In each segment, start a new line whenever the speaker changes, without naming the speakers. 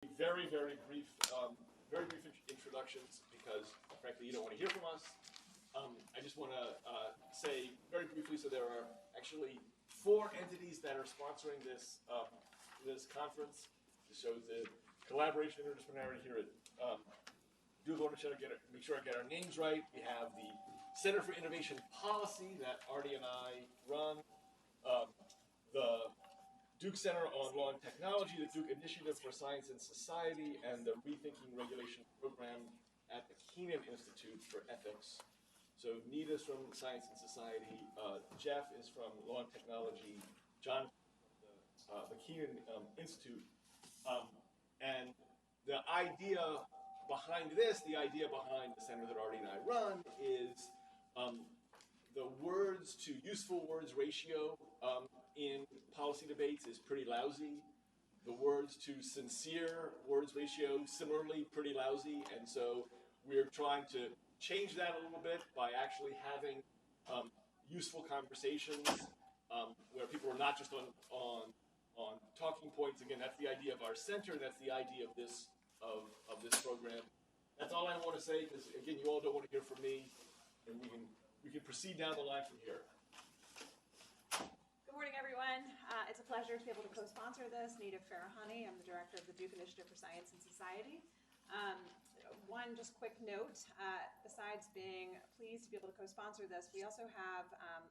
Very brief introductions because, frankly, you don't want to hear from us. I just want to say very briefly, so there are actually 4 entities that are sponsoring this this conference. This shows the collaboration interdisciplinarity here at Duke. I want to make sure I get our names right. We have the Center for Innovation Policy that Artie and I run, the Duke Center on Law and Technology, the Duke Initiative for Science and Society, and the Rethinking Regulation Program at the Kenan Institute for Ethics. So Nita's from Science and Society, Jeff is from Law and Technology, John from the Kenan Institute. And the idea behind this, the idea behind the center that Artie and I run is the words to useful words ratio in policy debates is pretty lousy. The words to sincere words ratio, similarly pretty lousy. And so we're trying to change that a little bit by actually having useful conversations where people are not just on talking points. Again, that's the idea of our center. That's the idea of this program. That's all I want to say, because again, you all don't want to hear from me, and we can proceed down the line from here.
Good morning, everyone. It's a pleasure to be able to co-sponsor this. Nita Farahany, I'm the director of the Duke Initiative for Science and Society. One just quick note, besides being pleased to be able to co-sponsor this, we also have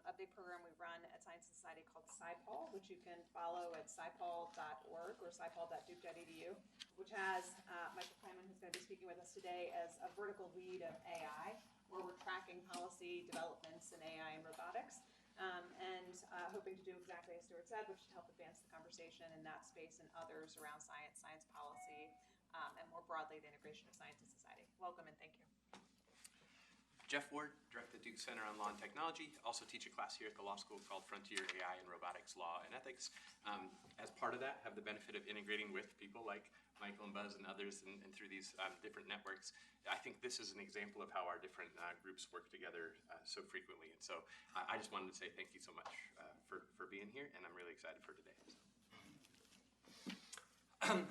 a big program we run at Science and Society called SciPol, which you can follow at scipol.org or scipol.duke.edu, which has Michael Kenan, who's going to be speaking with us today, as a vertical lead of AI, where we're tracking policy developments in AI and robotics. And hoping to do exactly as Stuart said, which is to help advance the conversation in that space and others around science, science policy, and more broadly, the integration of science and society. Welcome and thank you.
Jeff Ward, direct the Duke Center on Law and Technology. Also teach a class here at the law school called Frontier AI and Robotics, Law and Ethics. As part of that, have the benefit of integrating with people like Michael and Buzz and others and through these different networks. I think this is an example of how our different groups work together so frequently. And so I just wanted to say thank you so much for being here, and I'm really excited for today.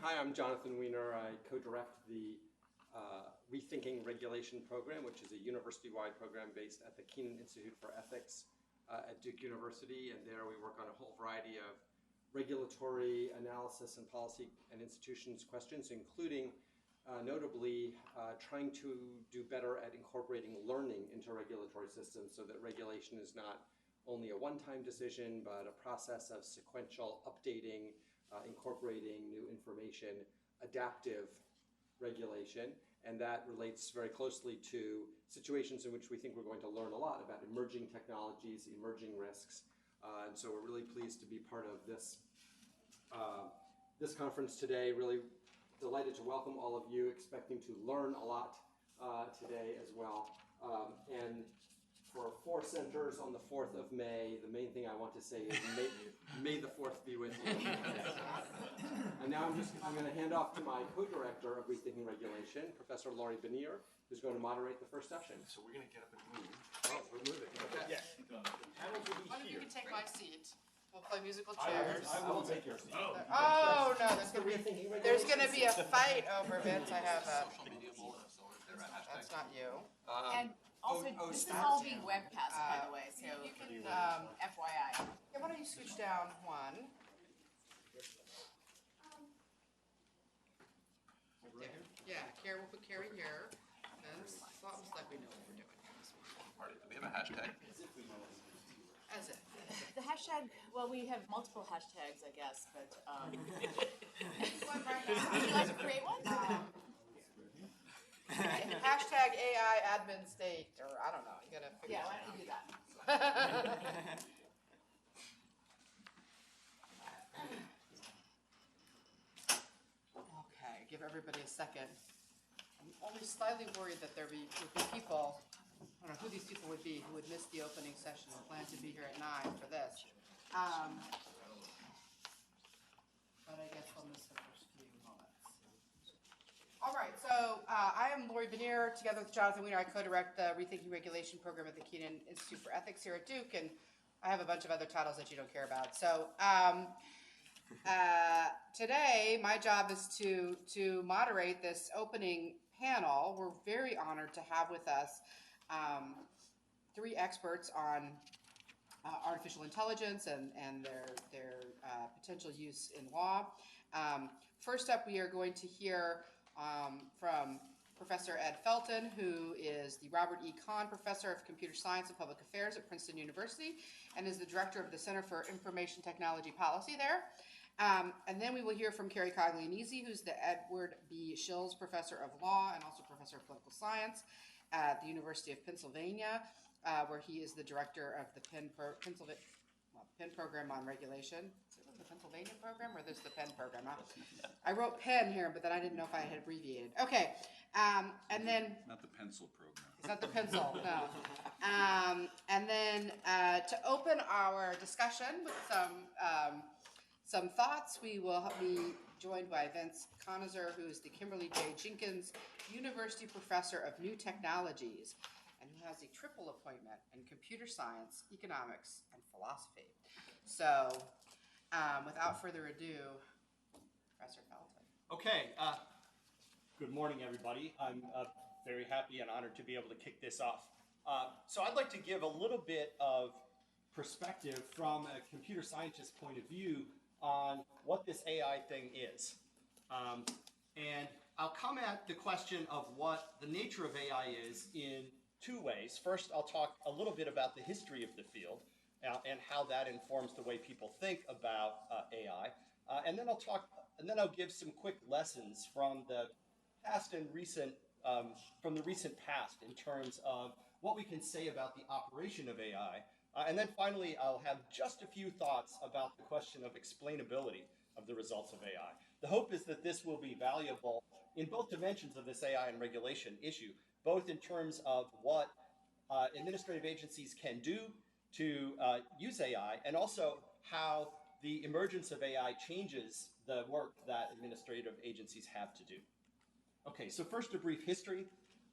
Hi, I'm Jonathan Wiener. I co-direct the Rethinking Regulation program, which is a university-wide program based at the Kenan Institute for Ethics at Duke University. And there we work on a whole variety of regulatory analysis and policy and institutions questions, including notably trying to do better at incorporating learning into regulatory systems so that regulation is not only a one-time decision, but a process of sequential updating, incorporating new information, adaptive regulation. And that relates very closely to situations in which we think we're going to learn a lot about emerging technologies, emerging risks. And so we're really pleased to be part of this, this conference today. Really delighted to welcome all of you, expecting to learn a lot today as well. And for 4 centers on the 4th of May, the main thing I want to say is may the 4th be with you. And now I'm going to hand off to my co-director of Rethinking Regulation, Professor Laurie Bennear, who's going to moderate the first session.
So we're going to get up and move.
Oh, we're moving. Okay.
Yes. The panels will be
One of you
here.
can take my seat. We'll play musical chairs.
I will take your seat.
Oh no, there's going to be a fight over Vince. I have a. That's not you.
And also, this is all being webcast, by the way, so
You can.
FYI.
Yeah, why don't you switch down one? Right there. Yeah, Cary, we'll put Cary here. Vince, it's almost like we know what we're doing.
Do we have a hashtag?
As it.
The hashtag, well, we have multiple hashtags, I guess, but
One right
would you
now.
like to create one?
Hashtag AI admin state, or I don't know. You gotta figure
Yeah,
it
why
out.
don't we do that?
Okay, give everybody a second. I'm only slightly worried that there would be people, I don't know who these people would be, who would miss the opening session and plan to be here at 9 for this. But I guess I'll miss the first few moments. All right, so I am Laurie Bennear, together with Jonathan Wiener. I co-direct the Rethinking Regulation program at the Kenan Institute for Ethics here at Duke, and I have a bunch of other titles that you don't care about. So Today, my job is to moderate this opening panel. We're very honored to have with us three experts on artificial intelligence and their potential use in law. First up, we are going to hear from Professor Ed Felten, who is the Robert E. Kahn Professor of Computer Science and Public Affairs at Princeton University and is the Director of the Center for Information Technology Policy there. And then we will hear from Cary Coglianese, who's the Edward B. Shills Professor of Law and also Professor of Political Science at the University of Pennsylvania, where he is the Director of the Penn Program on Regulation. Is it the Pennsylvania program or there's the Penn program? I wrote Penn here, but then I didn't know if I had abbreviated. Okay, and then...
Not the pencil program.
It's not the pencil, no. And then to open our discussion with some thoughts, we will be joined by Vince Conitzer, who is the Kimberly J. Jenkins University Professor of New Technologies, and who has a triple appointment in computer science, economics, and philosophy. So, without further ado, Professor Felten.
Okay, good morning, everybody. I'm very happy and honored to be able to kick this off. So I'd like to give a little bit of perspective from a computer scientist's point of view on what this AI thing is. And I'll come at the question of what the nature of AI is in two ways. First, I'll talk a little bit about the history of the field and how that informs the way people think about AI. And then I'll give some quick lessons from the past and recent, from the recent past in terms of what we can say about the operation of AI. And then finally, I'll have just a few thoughts about the question of explainability of the results of AI. The hope is that this will be valuable in both dimensions of this AI and regulation issue, both in terms of what administrative agencies can do to use AI, and also how the emergence of AI changes the work that administrative agencies have to do. Okay, so first a brief history,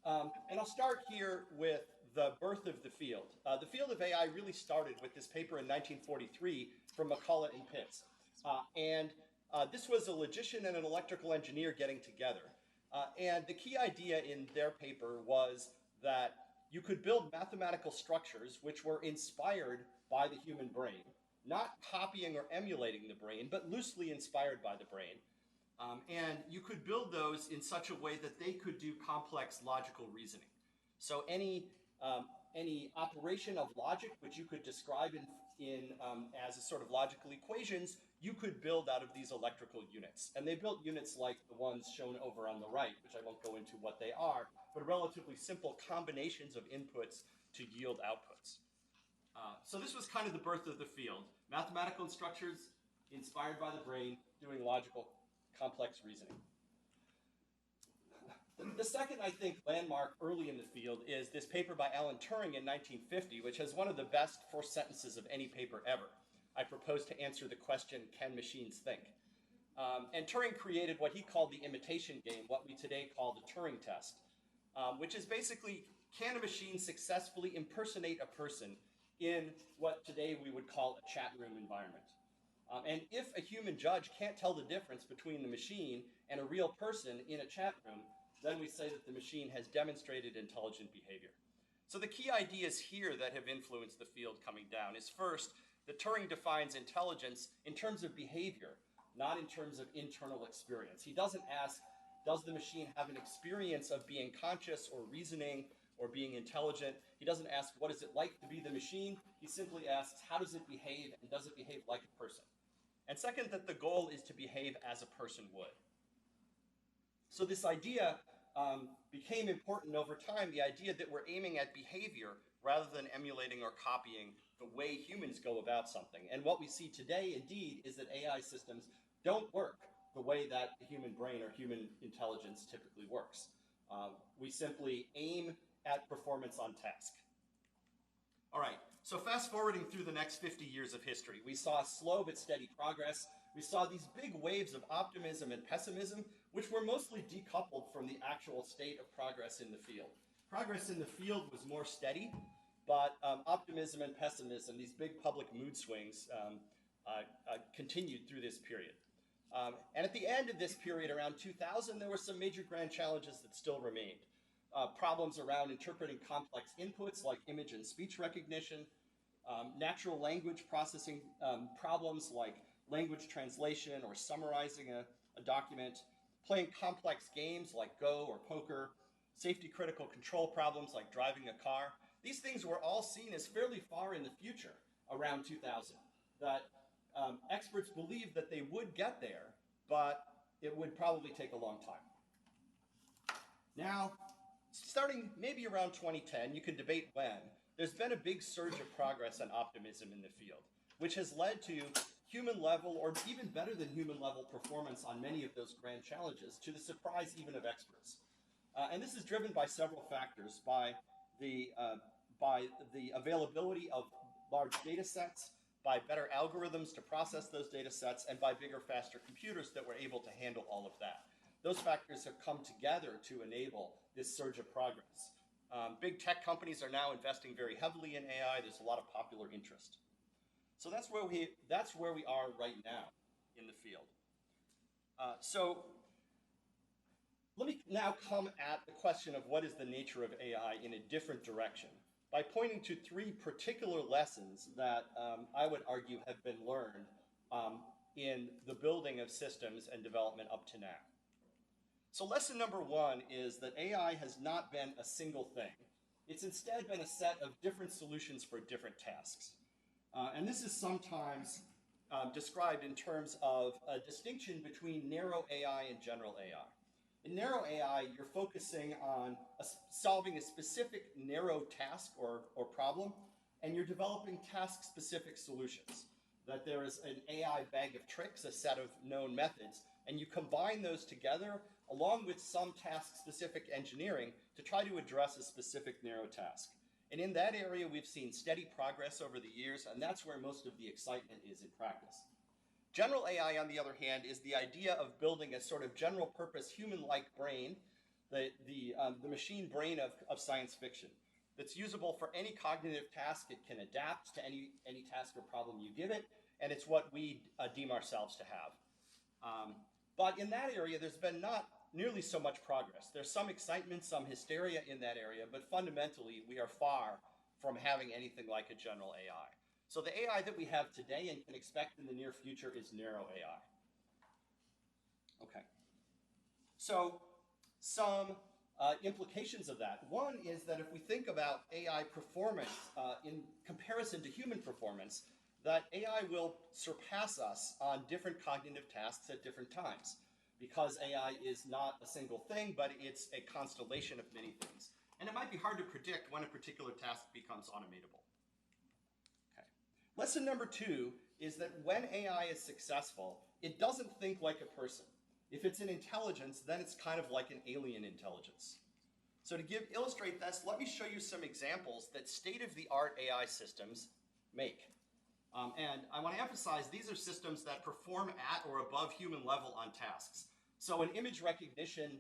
and I'll start here with the birth of the field. The field of AI really started with this paper in 1943 from McCullough and Pitts. This was a logician and an electrical engineer getting together. And the key idea in their paper was that you could build mathematical structures which were inspired by the human brain, not copying or emulating the brain, but loosely inspired by the brain. And you could build those in such a way that they could do complex logical reasoning. So any operation of logic, which you could describe as a sort of logical equations, you could build out of these electrical units. And they built units like the ones shown over on the right, which I won't go into what they are, but relatively simple combinations of inputs to yield outputs. So this was kind of the birth of the field. Mathematical structures inspired by the brain, doing logical, complex reasoning. The second, I think, landmark early in the field is this paper by Alan Turing in 1950, which has one of the best first sentences of any paper ever. I propose to answer the question, can machines think? And Turing created what he called the imitation game, what we today call the Turing test, which is basically, can a machine successfully impersonate a person in what today we would call a chat room environment? And if a human judge can't tell the difference between the machine and a real person in a chat room, then we say that the machine has demonstrated intelligent behavior. So the key ideas here that have influenced the field coming down is first, that Turing defines intelligence in terms of behavior, not in terms of internal experience. He doesn't ask, does the machine have an experience of being conscious or reasoning or being intelligent? He doesn't ask, what is it like to be the machine? He simply asks, how does it behave, and does it behave like a person? And second, that the goal is to behave as a person would. So this idea became important over time, the idea that we're aiming at behavior rather than emulating or copying the way humans go about something. And what we see today, indeed, is that AI systems don't work the way that the human brain or human intelligence typically works. We simply aim at performance on task. All right, so fast forwarding through the next 50 years of history, we saw slow but steady progress. We saw these big waves of optimism and pessimism, which were mostly decoupled from the actual state of progress in the field. Progress in the field was more steady, but optimism and pessimism, these big public mood swings, continued through this period. And at the end of this period, around 2000, there were some major grand challenges that still remained. Problems around interpreting complex inputs like image and speech recognition, natural language processing problems like language translation or summarizing a document, playing complex games like Go or poker, safety critical control problems like driving a car. These things were all seen as fairly far in the future around 2000, that experts believed that they would get there, but it would probably take a long time. Now, starting maybe around 2010, you can debate when, there's been a big surge of progress and optimism in the field, which has led to human level, or even better than human level performance on many of those grand challenges, to the surprise even of experts. And this is driven by several factors, by the availability of large data sets, by better algorithms to process those data sets, and by bigger, faster computers that were able to handle all of that. Those factors have come together to enable this surge of progress. Big tech companies are now investing very heavily in AI. There's a lot of popular interest. So that's where we are right now in the field. So let me now come at the question of what is the nature of AI in a different direction, by pointing to three particular lessons that I would argue have been learned in the building of systems and development up to now. So lesson number one is that AI has not been a single thing. It's instead been a set of different solutions for different tasks. And this is sometimes described in terms of a distinction between narrow AI and general AI. In narrow AI, you're focusing on solving a specific narrow task or problem, and you're developing task-specific solutions. That there is an AI bag of tricks, a set of known methods, and you combine those together along with some task-specific engineering to try to address a specific narrow task. And in that area, we've seen steady progress over the years, and that's where most of the excitement is in practice. General AI, on the other hand, is the idea of building a sort of general-purpose human-like brain, the machine brain of science fiction, that's usable for any cognitive task. It can adapt to any task or problem you give it, and it's what we deem ourselves to have. But in that area, there's been not nearly so much progress. There's some excitement, some hysteria in that area, but fundamentally, we are far from having anything like a general AI. So the AI that we have today and can expect in the near future is narrow AI. Okay. So some implications of that. One is that if we think about AI performance in comparison to human performance, that AI will surpass us on different cognitive tasks at different times, because AI is not a single thing, but it's a constellation of many things. And it might be hard to predict when a particular task becomes automatable. Okay. Lesson number two is that when AI is successful, it doesn't think like a person. If it's an intelligence, then it's kind of like an alien intelligence. So to illustrate this, let me show you some examples that state-of-the-art AI systems make. And I want to emphasize, these are systems that perform at or above human level on tasks. So an image recognition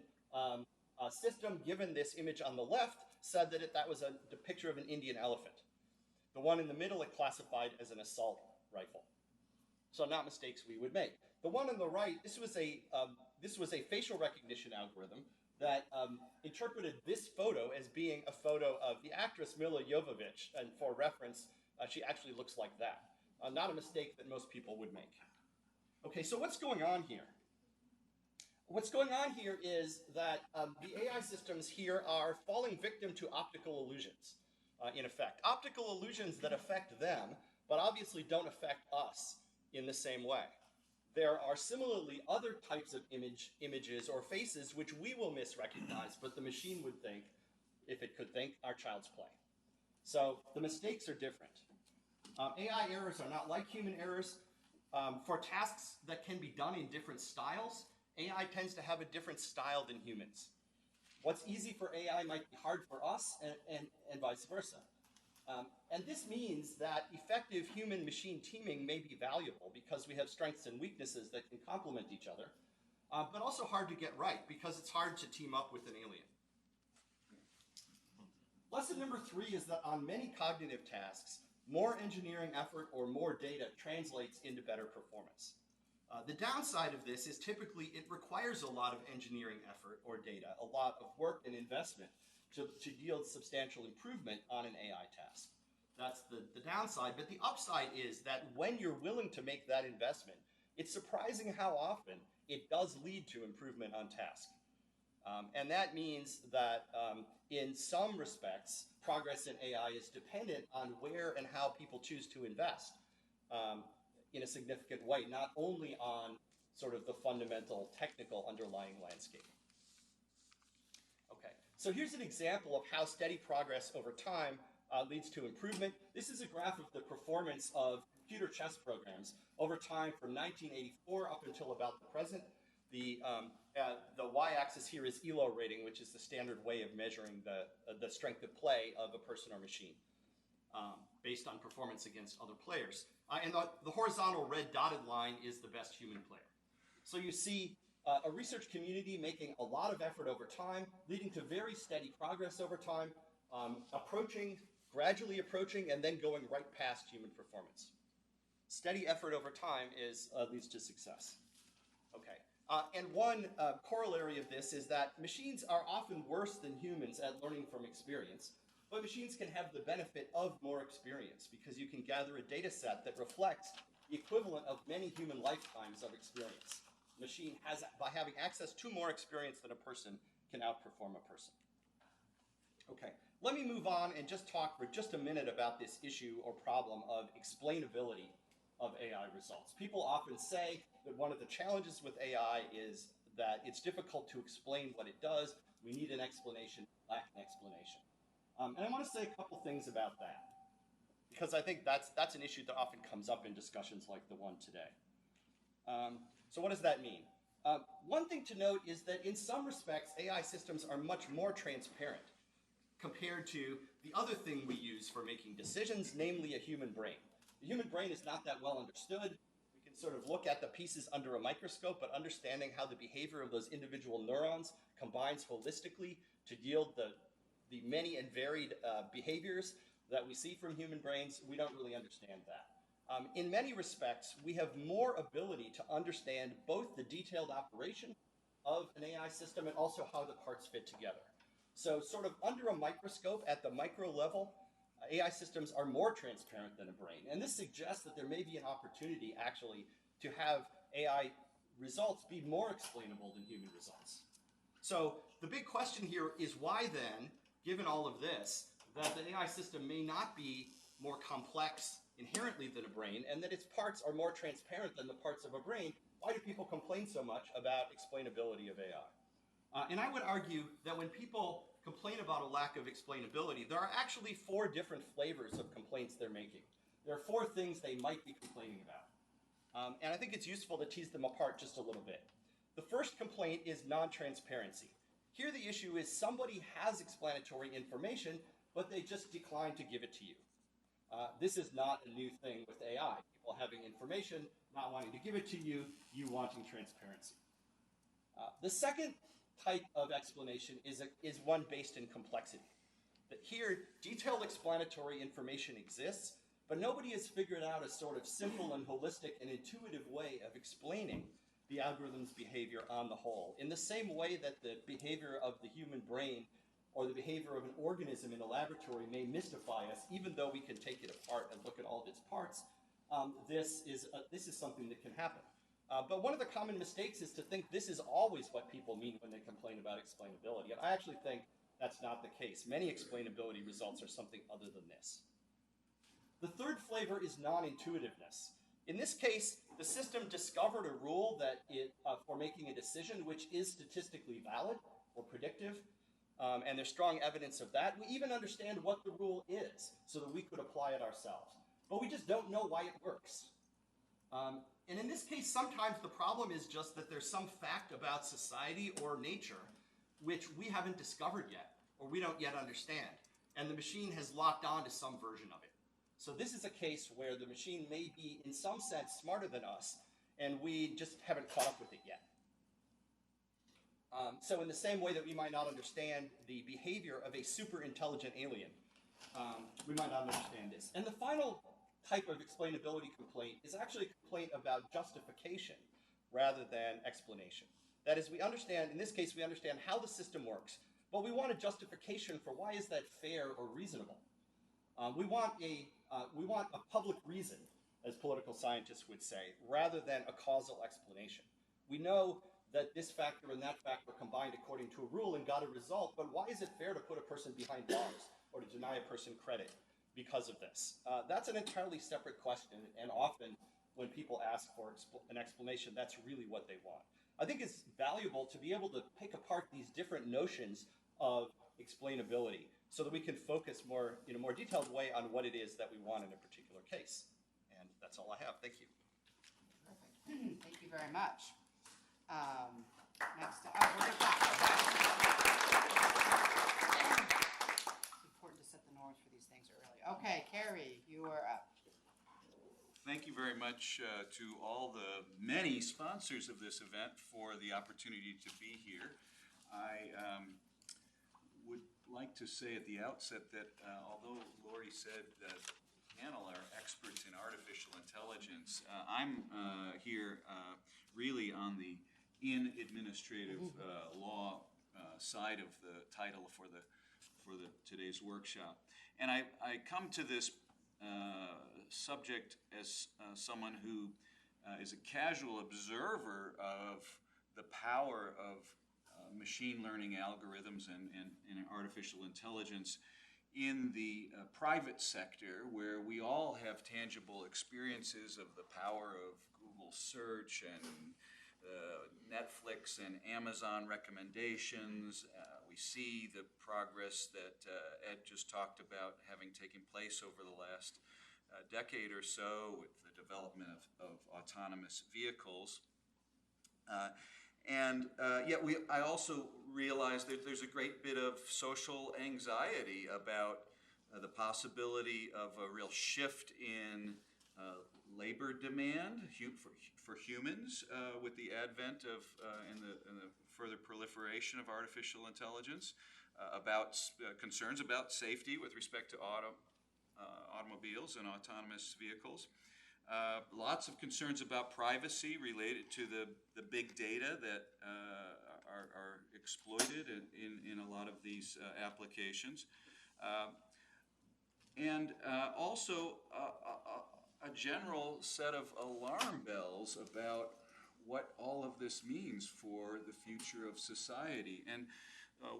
system, given this image on the left, said that that was a picture of an Indian elephant. The one in the middle it classified as an assault rifle. So not mistakes we would make. The one on the right, this was a facial recognition algorithm that interpreted this photo as being a photo of the actress Milla Jovovich, and for reference, she actually looks like that. Not a mistake that most people would make. Okay, so what's going on here? What's going on here is that the AI systems here are falling victim to optical illusions, in effect. Optical illusions that affect them, but obviously don't affect us in the same way. There are similarly other types of images or faces which we will misrecognize, but the machine would think, if it could think, are child's play. So the mistakes are different. AI errors are not like human errors. For tasks that can be done in different styles, AI tends to have a different style than humans. What's easy for AI might be hard for us, and vice versa. And this means that effective human-machine teaming may be valuable because we have strengths and weaknesses that can complement each other, but also hard to get right because it's hard to team up with an alien. Lesson number three is that on many cognitive tasks, more engineering effort or more data translates into better performance. The downside of this is typically it requires a lot of engineering effort or data, a lot of work and investment to yield substantial improvement on an AI task. That's the downside, but the upside is that when you're willing to make that investment, it's surprising how often it does lead to improvement on task. And that means that in some respects, progress in AI is dependent on where and how people choose to invest in a significant way, not only on sort of the fundamental technical underlying landscape. Okay, so here's an example of how steady progress over time leads to improvement. This is a graph of the performance of computer chess programs over time from 1984 up until about the present. The y-axis here is ELO rating, which is the standard way of measuring the strength of play of a person or machine based on performance against other players. And the horizontal red dotted line is the best human player. So you see a research community making a lot of effort over time, leading to very steady progress over time, gradually approaching, and then going right past human performance. Steady effort over time leads to success. Okay. And one corollary of this is that machines are often worse than humans at learning from experience, but machines can have the benefit of more experience because you can gather a data set that reflects the equivalent of many human lifetimes of experience. A machine by having access to more experience than a person, can outperform a person. Okay, let me move on and just talk for just a minute about this issue or problem of explainability of AI results. People often say that one of the challenges with AI is that it's difficult to explain what it does. We need an explanation, lack an explanation. And I want to say a couple things about that, because I think that's an issue that often comes up in discussions like the one today. So what does that mean? One thing to note is that in some respects, AI systems are much more transparent compared to the other thing we use for making decisions, namely a human brain. The human brain is not that well understood. We can sort of look at the pieces under a microscope, but understanding how the behavior of those individual neurons combines holistically to yield the many and varied behaviors that we see from human brains, we don't really understand that. In many respects, we have more ability to understand both the detailed operation of an AI system and also how the parts fit together. So sort of under a microscope at the micro level, AI systems are more transparent than a brain. And this suggests that there may be an opportunity actually to have AI results be more explainable than human results. So the big question here is why then, given all of this, that the AI system may not be more complex inherently than a brain, and that its parts are more transparent than the parts of a brain, why do people complain so much about explainability of AI? And I would argue that when people complain about a lack of explainability, there are actually 4 different flavors of complaints they're making. There are 4 things they might be complaining about. And I think it's useful to tease them apart just a little bit. The first complaint is non-transparency. Here the issue is somebody has explanatory information, but they just decline to give it to you. This is not a new thing with AI. People having information, not wanting to give it to you, you wanting transparency. The second type of explanation is one based in complexity. That here, detailed explanatory information exists, but nobody has figured out a sort of simple and holistic and intuitive way of explaining the algorithm's behavior on the whole. In the same way that the behavior of the human brain or the behavior of an organism in a laboratory may mystify us, even though we can take it apart and look at all of its parts, this is something that can happen. But one of the common mistakes is to think this is always what people mean when they complain about explainability. And I actually think that's not the case. Many explainability results are something other than this. The third flavor is non-intuitiveness. In this case, the system discovered a rule that for making a decision which is statistically valid or predictive, and there's strong evidence of that. We even understand what the rule is so that we could apply it ourselves. But we just don't know why it works. And in this case, sometimes the problem is just that there's some fact about society or nature which we haven't discovered yet, or we don't yet understand. And the machine has locked on to some version of it. So this is a case where the machine may be, in some sense, smarter than us, and we just haven't caught up with it yet. So in the same way that we might not understand the behavior of a super intelligent alien, we might not understand this. And the final type of explainability complaint is actually a complaint about justification rather than explanation. That is, we understand, in this case, we understand how the system works, but we want a justification for why is that fair or reasonable. We want a public reason, as political scientists would say, rather than a causal explanation. We know that this factor and that factor combined according to a rule and got a result, but why is it fair to put a person behind bars or to deny a person credit because of this? That's an entirely separate question, and often when people ask for an explanation, that's really what they want. I think it's valuable to be able to pick apart these different notions of explainability so that we can focus more in a more detailed way on what it is that we want in a particular case. And that's all I have. Thank you.
Perfect. Thank you very much. Next, we're gonna clap. It's important to set the norms for these things early. Okay, Cary, you are up.
Thank you very much to all the many sponsors of this event for the opportunity to be here. I would like to say at the outset that although Lori said that the panel are experts in artificial intelligence, I'm here really on the administrative law side of the title for today's workshop. And I come to this subject as someone who is a casual observer of the power of machine learning algorithms and artificial intelligence in the private sector, where we all have tangible experiences of the power of Google search and Netflix and Amazon recommendations. We see the progress that Ed just talked about having taken place over the last decade or so with the development of autonomous vehicles. Yet I also realize that there's a great bit of social anxiety about the possibility of a real shift in labor demand for humans with the advent of and the further proliferation of artificial intelligence, about concerns about safety with respect to automobiles and autonomous vehicles. Lots of concerns about privacy related to the big data that are exploited in a lot of these applications. And also a general set of alarm bells about what all of this means for the future of society. And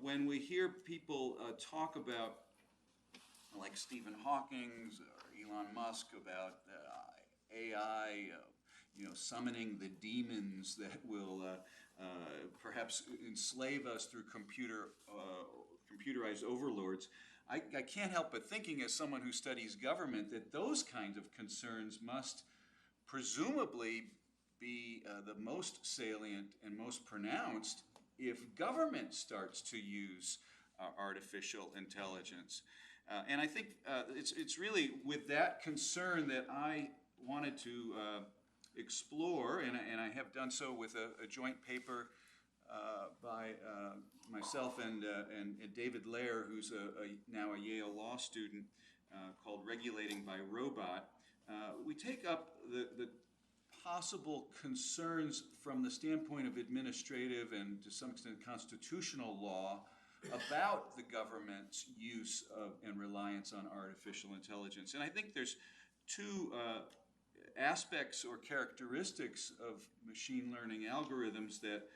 when we hear people talk about, like Stephen Hawking or Elon Musk, about AI, summoning the demons that will perhaps enslave us through computerized overlords, I can't help but thinking, as someone who studies government, that those kinds of concerns must presumably be the most salient and most pronounced if government starts to use artificial intelligence. And I think it's really with that concern that I wanted to explore, and I have done so with a joint paper by myself and David Lair, who's now a Yale Law student, called Regulating by Robot. We take up the possible concerns from the standpoint of administrative and to some extent constitutional law about the government's use of and reliance on artificial intelligence. And I think there's two aspects or characteristics of machine learning algorithms that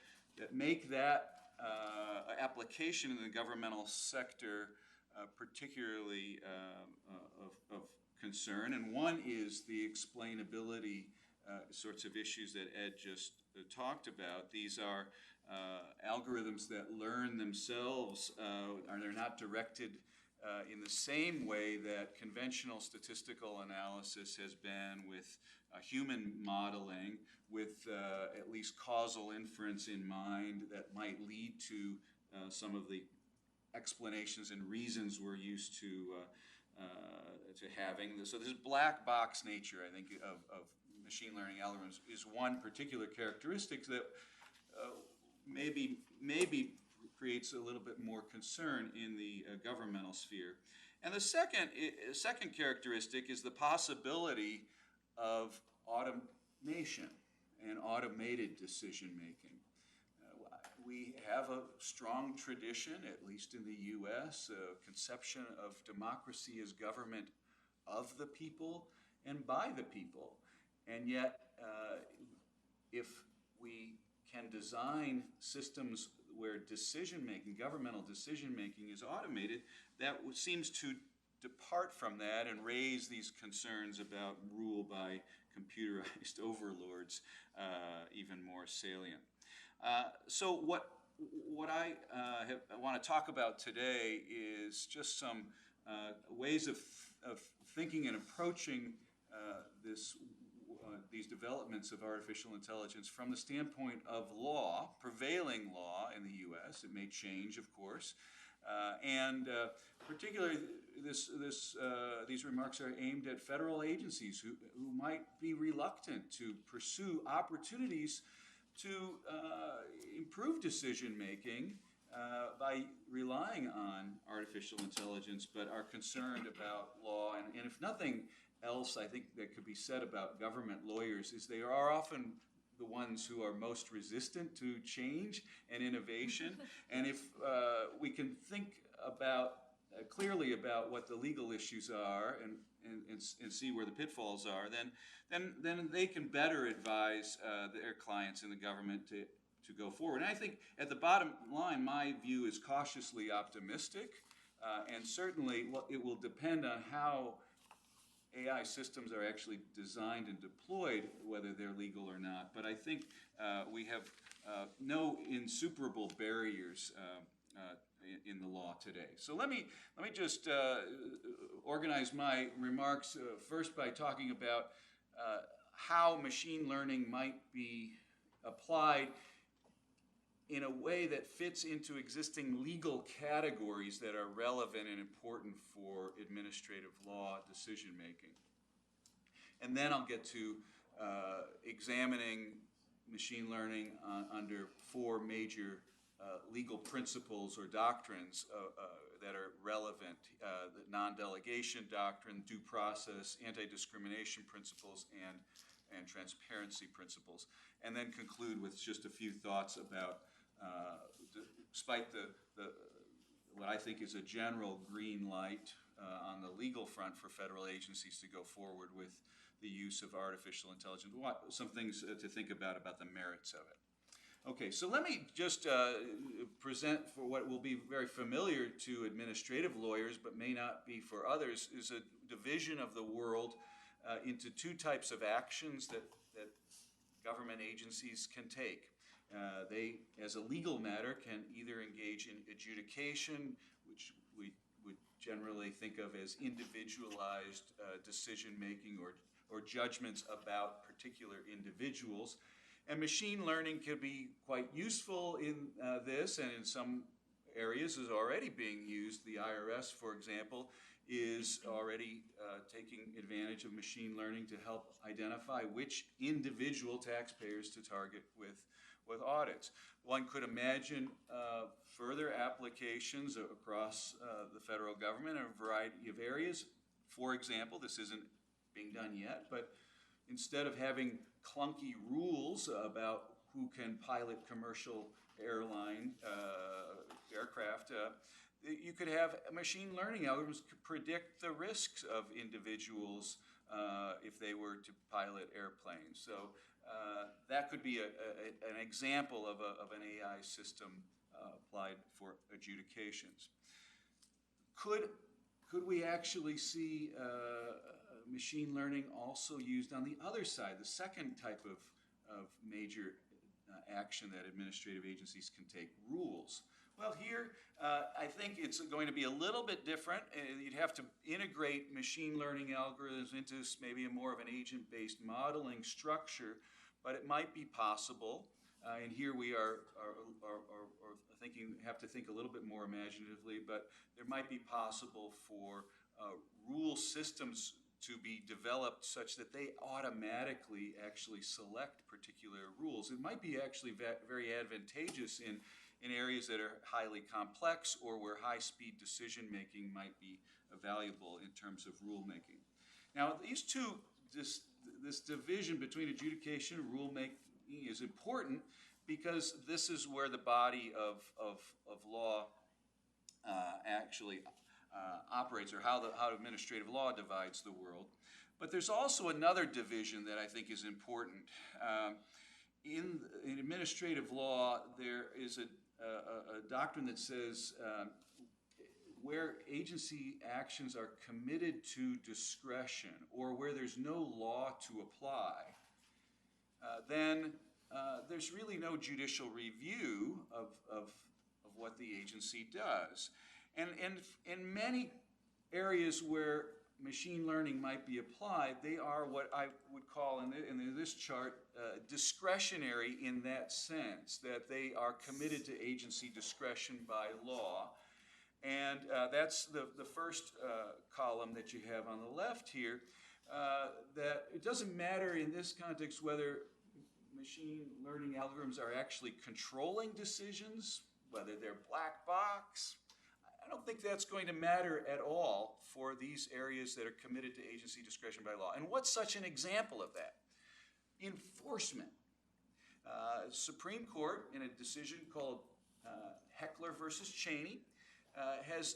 make that application in the governmental sector particularly of concern. And one is the explainability sorts of issues that Ed just talked about. These are algorithms that learn themselves, they're not directed in the same way that conventional statistical analysis has been with human modeling, with at least causal inference in mind that might lead to some of the explanations and reasons we're used to having. So this black box nature, I think, of machine learning algorithms is one particular characteristic that maybe creates a little bit more concern in the governmental sphere. And the second characteristic is the possibility of automation and automated decision making. We have a strong tradition, at least in the US, a conception of democracy as government of the people and by the people. And yet, if we can design systems where decision-making, governmental decision-making is automated, that seems to depart from that and raise these concerns about rule by computerized overlords even more salient. So what I want to talk about today is just some ways of thinking and approaching these developments of artificial intelligence from the standpoint of law, prevailing law in the U.S. It may change, of course, and particularly these remarks are aimed at federal agencies who might be reluctant to pursue opportunities to improve decision-making by relying on artificial intelligence, but are concerned about law. And if nothing else, I think that could be said about government lawyers is they are often the ones who are most resistant to change and innovation. And if we can think about clearly about what the legal issues are and see where the pitfalls are, then they can better advise their clients in the government to go forward. And I think at the bottom line, my view is cautiously optimistic, and certainly it will depend on how AI systems are actually designed and deployed, whether they're legal or not. But I think we have no insuperable barriers in the law today. So let me just organize my remarks first by talking about how machine learning might be applied in a way that fits into existing legal categories that are relevant and important for administrative law decision making. And then I'll get to examining machine learning under four major legal principles or doctrines that are relevant: the non-delegation doctrine, due process, anti-discrimination principles, and transparency principles. And then conclude with just a few thoughts about despite what I think is a general green light on the legal front for federal agencies to go forward with the use of artificial intelligence, some things to think about the merits of it. Okay, so let me just present for what will be very familiar to administrative lawyers, but may not be for others, is a division of the world into two types of actions that government agencies can take. They, as a legal matter, can either engage in adjudication, which we would generally think of as individualized decision-making or judgments about particular individuals. And machine learning can be quite useful in this, and in some areas is already being used. The IRS, for example, is already taking advantage of machine learning to help identify which individual taxpayers to target with audits. One could imagine further applications across the federal government in a variety of areas. For example, this isn't being done yet, but instead of having clunky rules about who can pilot commercial airline aircraft, you could have machine learning algorithms could predict the risks of individuals if they were to pilot airplanes. So that could be an example of an AI system applied for adjudications. Could we actually see machine learning also used on the other side, the second type of major action that administrative agencies can take, rules? Well, here I think it's going to be a little bit different. You'd have to integrate machine learning algorithms into maybe more of an agent-based modeling structure, but it might be possible. And here we are thinking, have to think a little bit more imaginatively, but it might be possible for rule systems to be developed such that they automatically actually select particular rules. It might be actually very advantageous in in areas that are highly complex or where high-speed decision-making might be valuable in terms of rulemaking. Now, these two, this division between adjudication and rulemaking is important because this is where the body of law actually operates, or how administrative law divides the world. But there's also another division that I think is important. In administrative law, there is a doctrine that says where agency actions are committed to discretion, or where there's no law to apply, then there's really no judicial review of what the agency does. And in many areas where machine learning might be applied, they are what I would call in this chart discretionary, in that sense, that they are committed to agency discretion by law. And that's the first column that you have on the left here, that it doesn't matter in this context whether machine learning algorithms are actually controlling decisions, whether they're black box. I don't think that's going to matter at all for these areas that are committed to agency discretion by law. And what's such an example of that? Enforcement. Supreme Court, in a decision called Heckler versus Cheney, has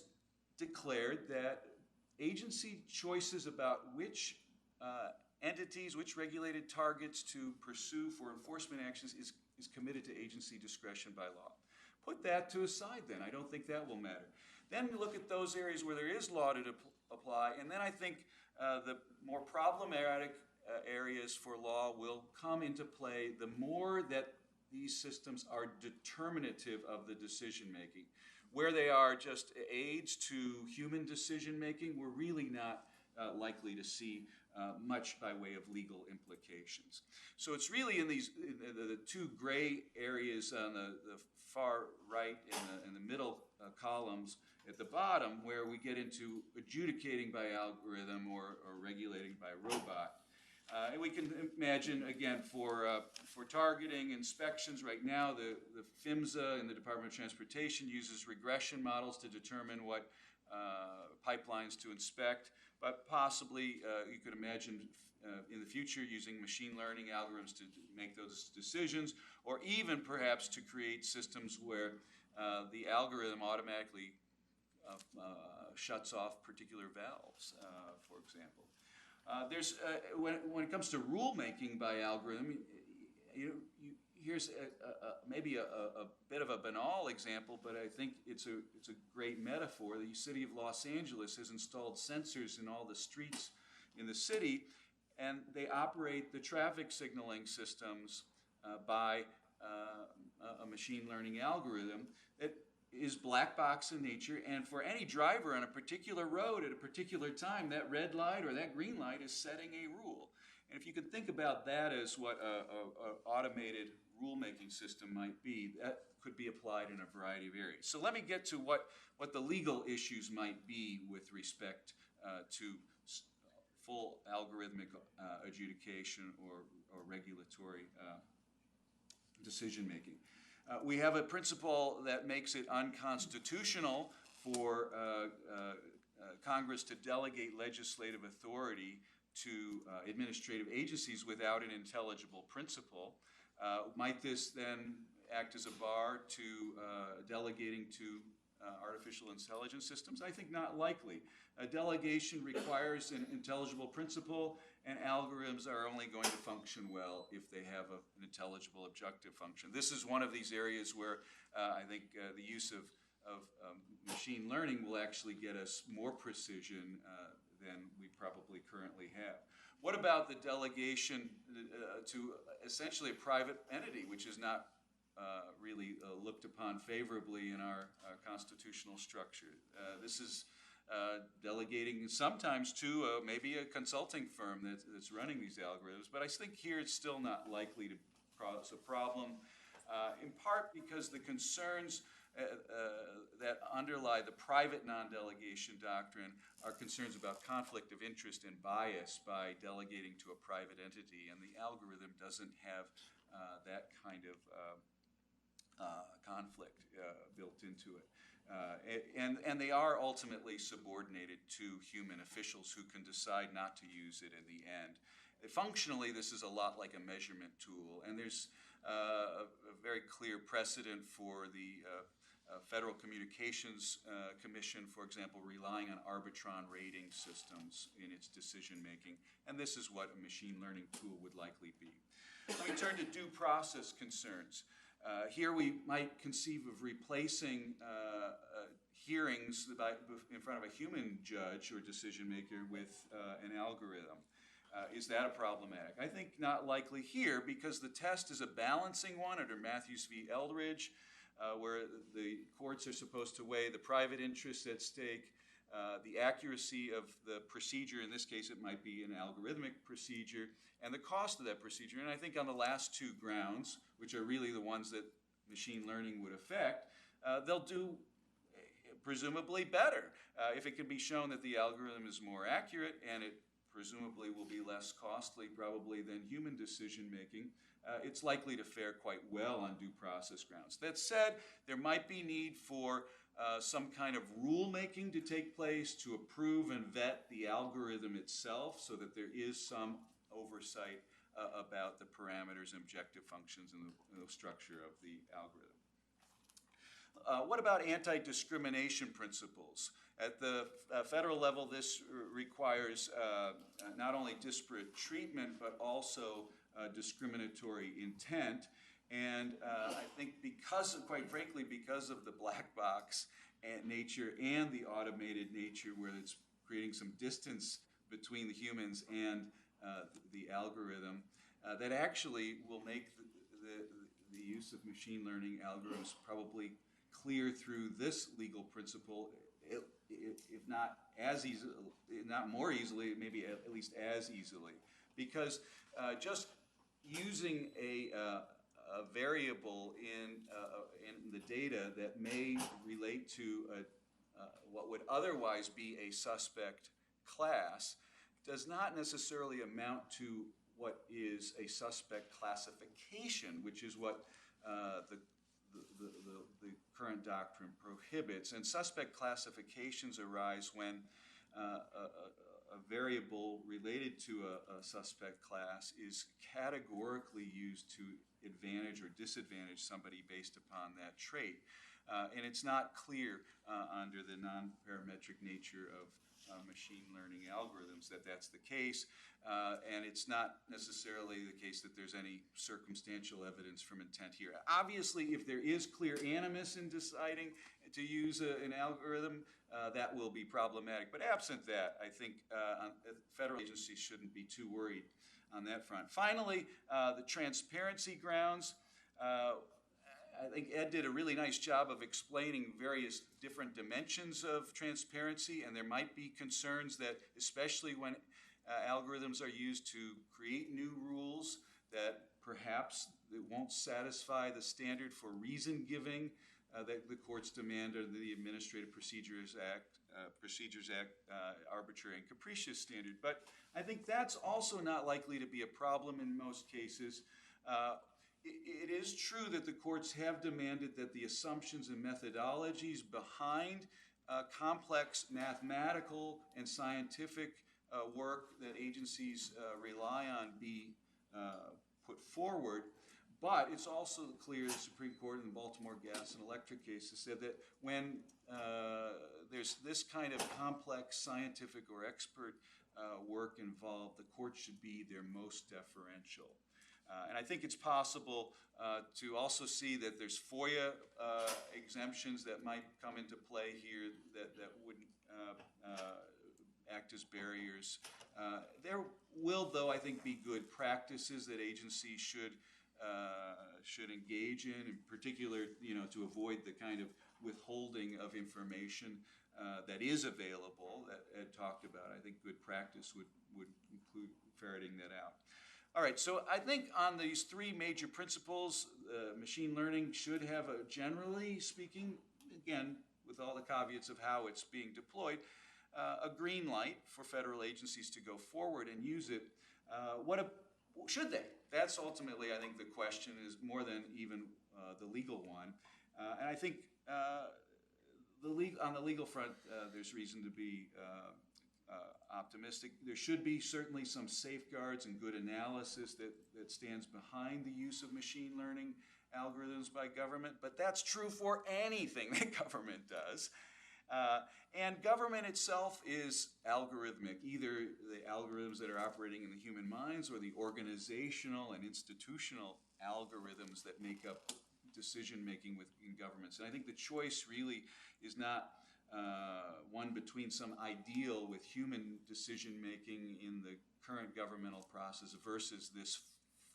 declared that agency choices about which entities, which regulated targets to pursue for enforcement actions is committed to agency discretion by law. Put that to a side then. I don't think that will matter. Then you look at those areas where there is law to apply, and then I think the more problematic areas for law will come into play the more that these systems are determinative of the decision making. Where they are just aids to human decision making, we're really not likely to see much by way of legal implications. So it's really in these the two gray areas on the far right in the middle columns at the bottom where we get into adjudicating by algorithm or regulating by robot. And we can imagine, again, for targeting inspections, right now the PHMSA in the Department of Transportation uses regression models to determine what pipelines to inspect, but possibly you could imagine in the future using machine learning algorithms to make those decisions, or even perhaps to create systems where the algorithm automatically shuts off particular valves, for example. When it comes to rulemaking by algorithm, here's maybe a bit of a banal example, but I think it's a great metaphor. The city of Los Angeles has installed sensors in all the streets in the city, and they operate the traffic signaling systems by a machine learning algorithm that is black box in nature, and for any driver on a particular road at a particular time, that red light or that green light is setting a rule. And if you can think about that as what an automated rulemaking system might be, that could be applied in a variety of areas. So let me get to what the legal issues might be with respect to full algorithmic adjudication or regulatory decision making. We have a principle that makes it unconstitutional for Congress to delegate legislative authority to administrative agencies without an intelligible principle. Might this then act as a bar to delegating to artificial intelligence systems? I think not likely. A delegation requires an intelligible principle, and algorithms are only going to function well if they have an intelligible objective function. This is one of these areas where I think the use of machine learning will actually get us more precision than we probably currently have. What about the delegation to essentially a private entity, which is not really looked upon favorably in our constitutional structure? This is delegating sometimes to maybe a consulting firm that's running these algorithms, but I think here it's still not likely to cause a problem, in part because the concerns that underlie the private non-delegation doctrine are concerns about conflict of interest and bias by delegating to a private entity, and the algorithm doesn't have that kind of conflict built into it. And they are ultimately subordinated to human officials who can decide not to use it in the end. Functionally, this is a lot like a measurement tool, and there's a very clear precedent for the Federal Communications Commission, for example, relying on arbitron rating systems in its decision-making, and this is what a machine learning tool would likely be. Let me turn to due process concerns. Here we might conceive of replacing hearings in front of a human judge or decision maker with an algorithm. Is that problematic? I think not likely here, because the test is a balancing one under Matthews v. Eldridge, where the courts are supposed to weigh the private interests at stake, the accuracy of the procedure, in this case it might be an algorithmic procedure, and the cost of that procedure. And I think on the last two grounds, which are really the ones that machine learning would affect, they'll do presumably better. If it can be shown that the algorithm is more accurate, and it presumably will be less costly probably than human decision making, it's likely to fare quite well on due process grounds. That said, there might be need for some kind of rulemaking to take place to approve and vet the algorithm itself, so that there is some oversight about the parameters and objective functions and the structure of the algorithm. What about anti-discrimination principles? At the federal level, this requires not only disparate treatment, but also discriminatory intent. And I think quite frankly, because of the black box nature and the automated nature, where it's creating some distance between the humans and the algorithm, that actually will make the use of machine learning algorithms probably clear through this legal principle, if not as easily, not more easily, maybe at least as easily. Because just using a variable in the data that may relate to what would otherwise be a suspect class does not necessarily amount to what is a suspect classification, which is what the current doctrine prohibits. And suspect classifications arise when a variable related to a suspect class is categorically used to advantage or disadvantage somebody based upon that trait. And it's not clear under the non-parametric nature of machine learning algorithms that that's the case, and it's not necessarily the case that there's any circumstantial evidence from intent here. Obviously, if there is clear animus in deciding to use an algorithm, that will be problematic. But absent that, I think federal agencies shouldn't be too worried on that front. Finally, the transparency grounds. I think Ed did a really nice job of explaining various different dimensions of transparency, and there might be concerns that, especially when algorithms are used to create new rules, that perhaps it won't satisfy the standard for reason giving that the courts demand under the Administrative Procedures Act, arbitrary and capricious standard. But I think that's also not likely to be a problem in most cases. It is true that the courts have demanded that the assumptions and methodologies behind complex mathematical and scientific work that agencies rely on be put forward. But it's also clear, the Supreme Court in the Baltimore Gas and Electric cases said that when there's this kind of complex scientific or expert work involved, the court should be their most deferential. And I think it's possible to also see that there's FOIA exemptions that might come into play here that wouldn't act as barriers. There will, though, I think, be good practices that agencies should engage in particular, to avoid the kind of withholding of information that is available that Ed talked about. I think good practice would include ferreting that out. All right, so I think on these three major principles, machine learning should have, generally speaking, again, with all the caveats of how it's being deployed, a green light for federal agencies to go forward and use it. Should they? That's ultimately, I think, the question is more than even the legal one. And I think on the legal front, there's reason to be optimistic. There should be certainly some safeguards and good analysis that stands behind the use of machine learning algorithms by government, but that's true for anything that government does. And government itself is algorithmic, either the algorithms that are operating in the human minds or the organizational and institutional algorithms that make up decision-making within governments. And I think the choice really is not one between some ideal with human decision-making in the current governmental process versus this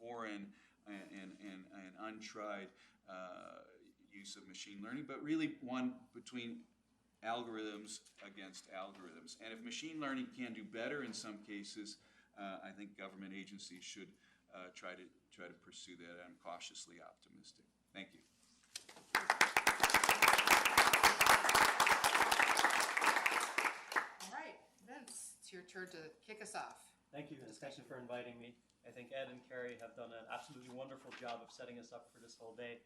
foreign and untried use of machine learning, but really one between algorithms against algorithms. And if machine learning can do better in some cases, I think government agencies should try to pursue that. I'm cautiously optimistic. Thank you.
All right, Vince, it's your turn to kick us off.
Thank you, and thank you for inviting me. I think Ed and Cary have done an absolutely wonderful job of setting us up for this whole day.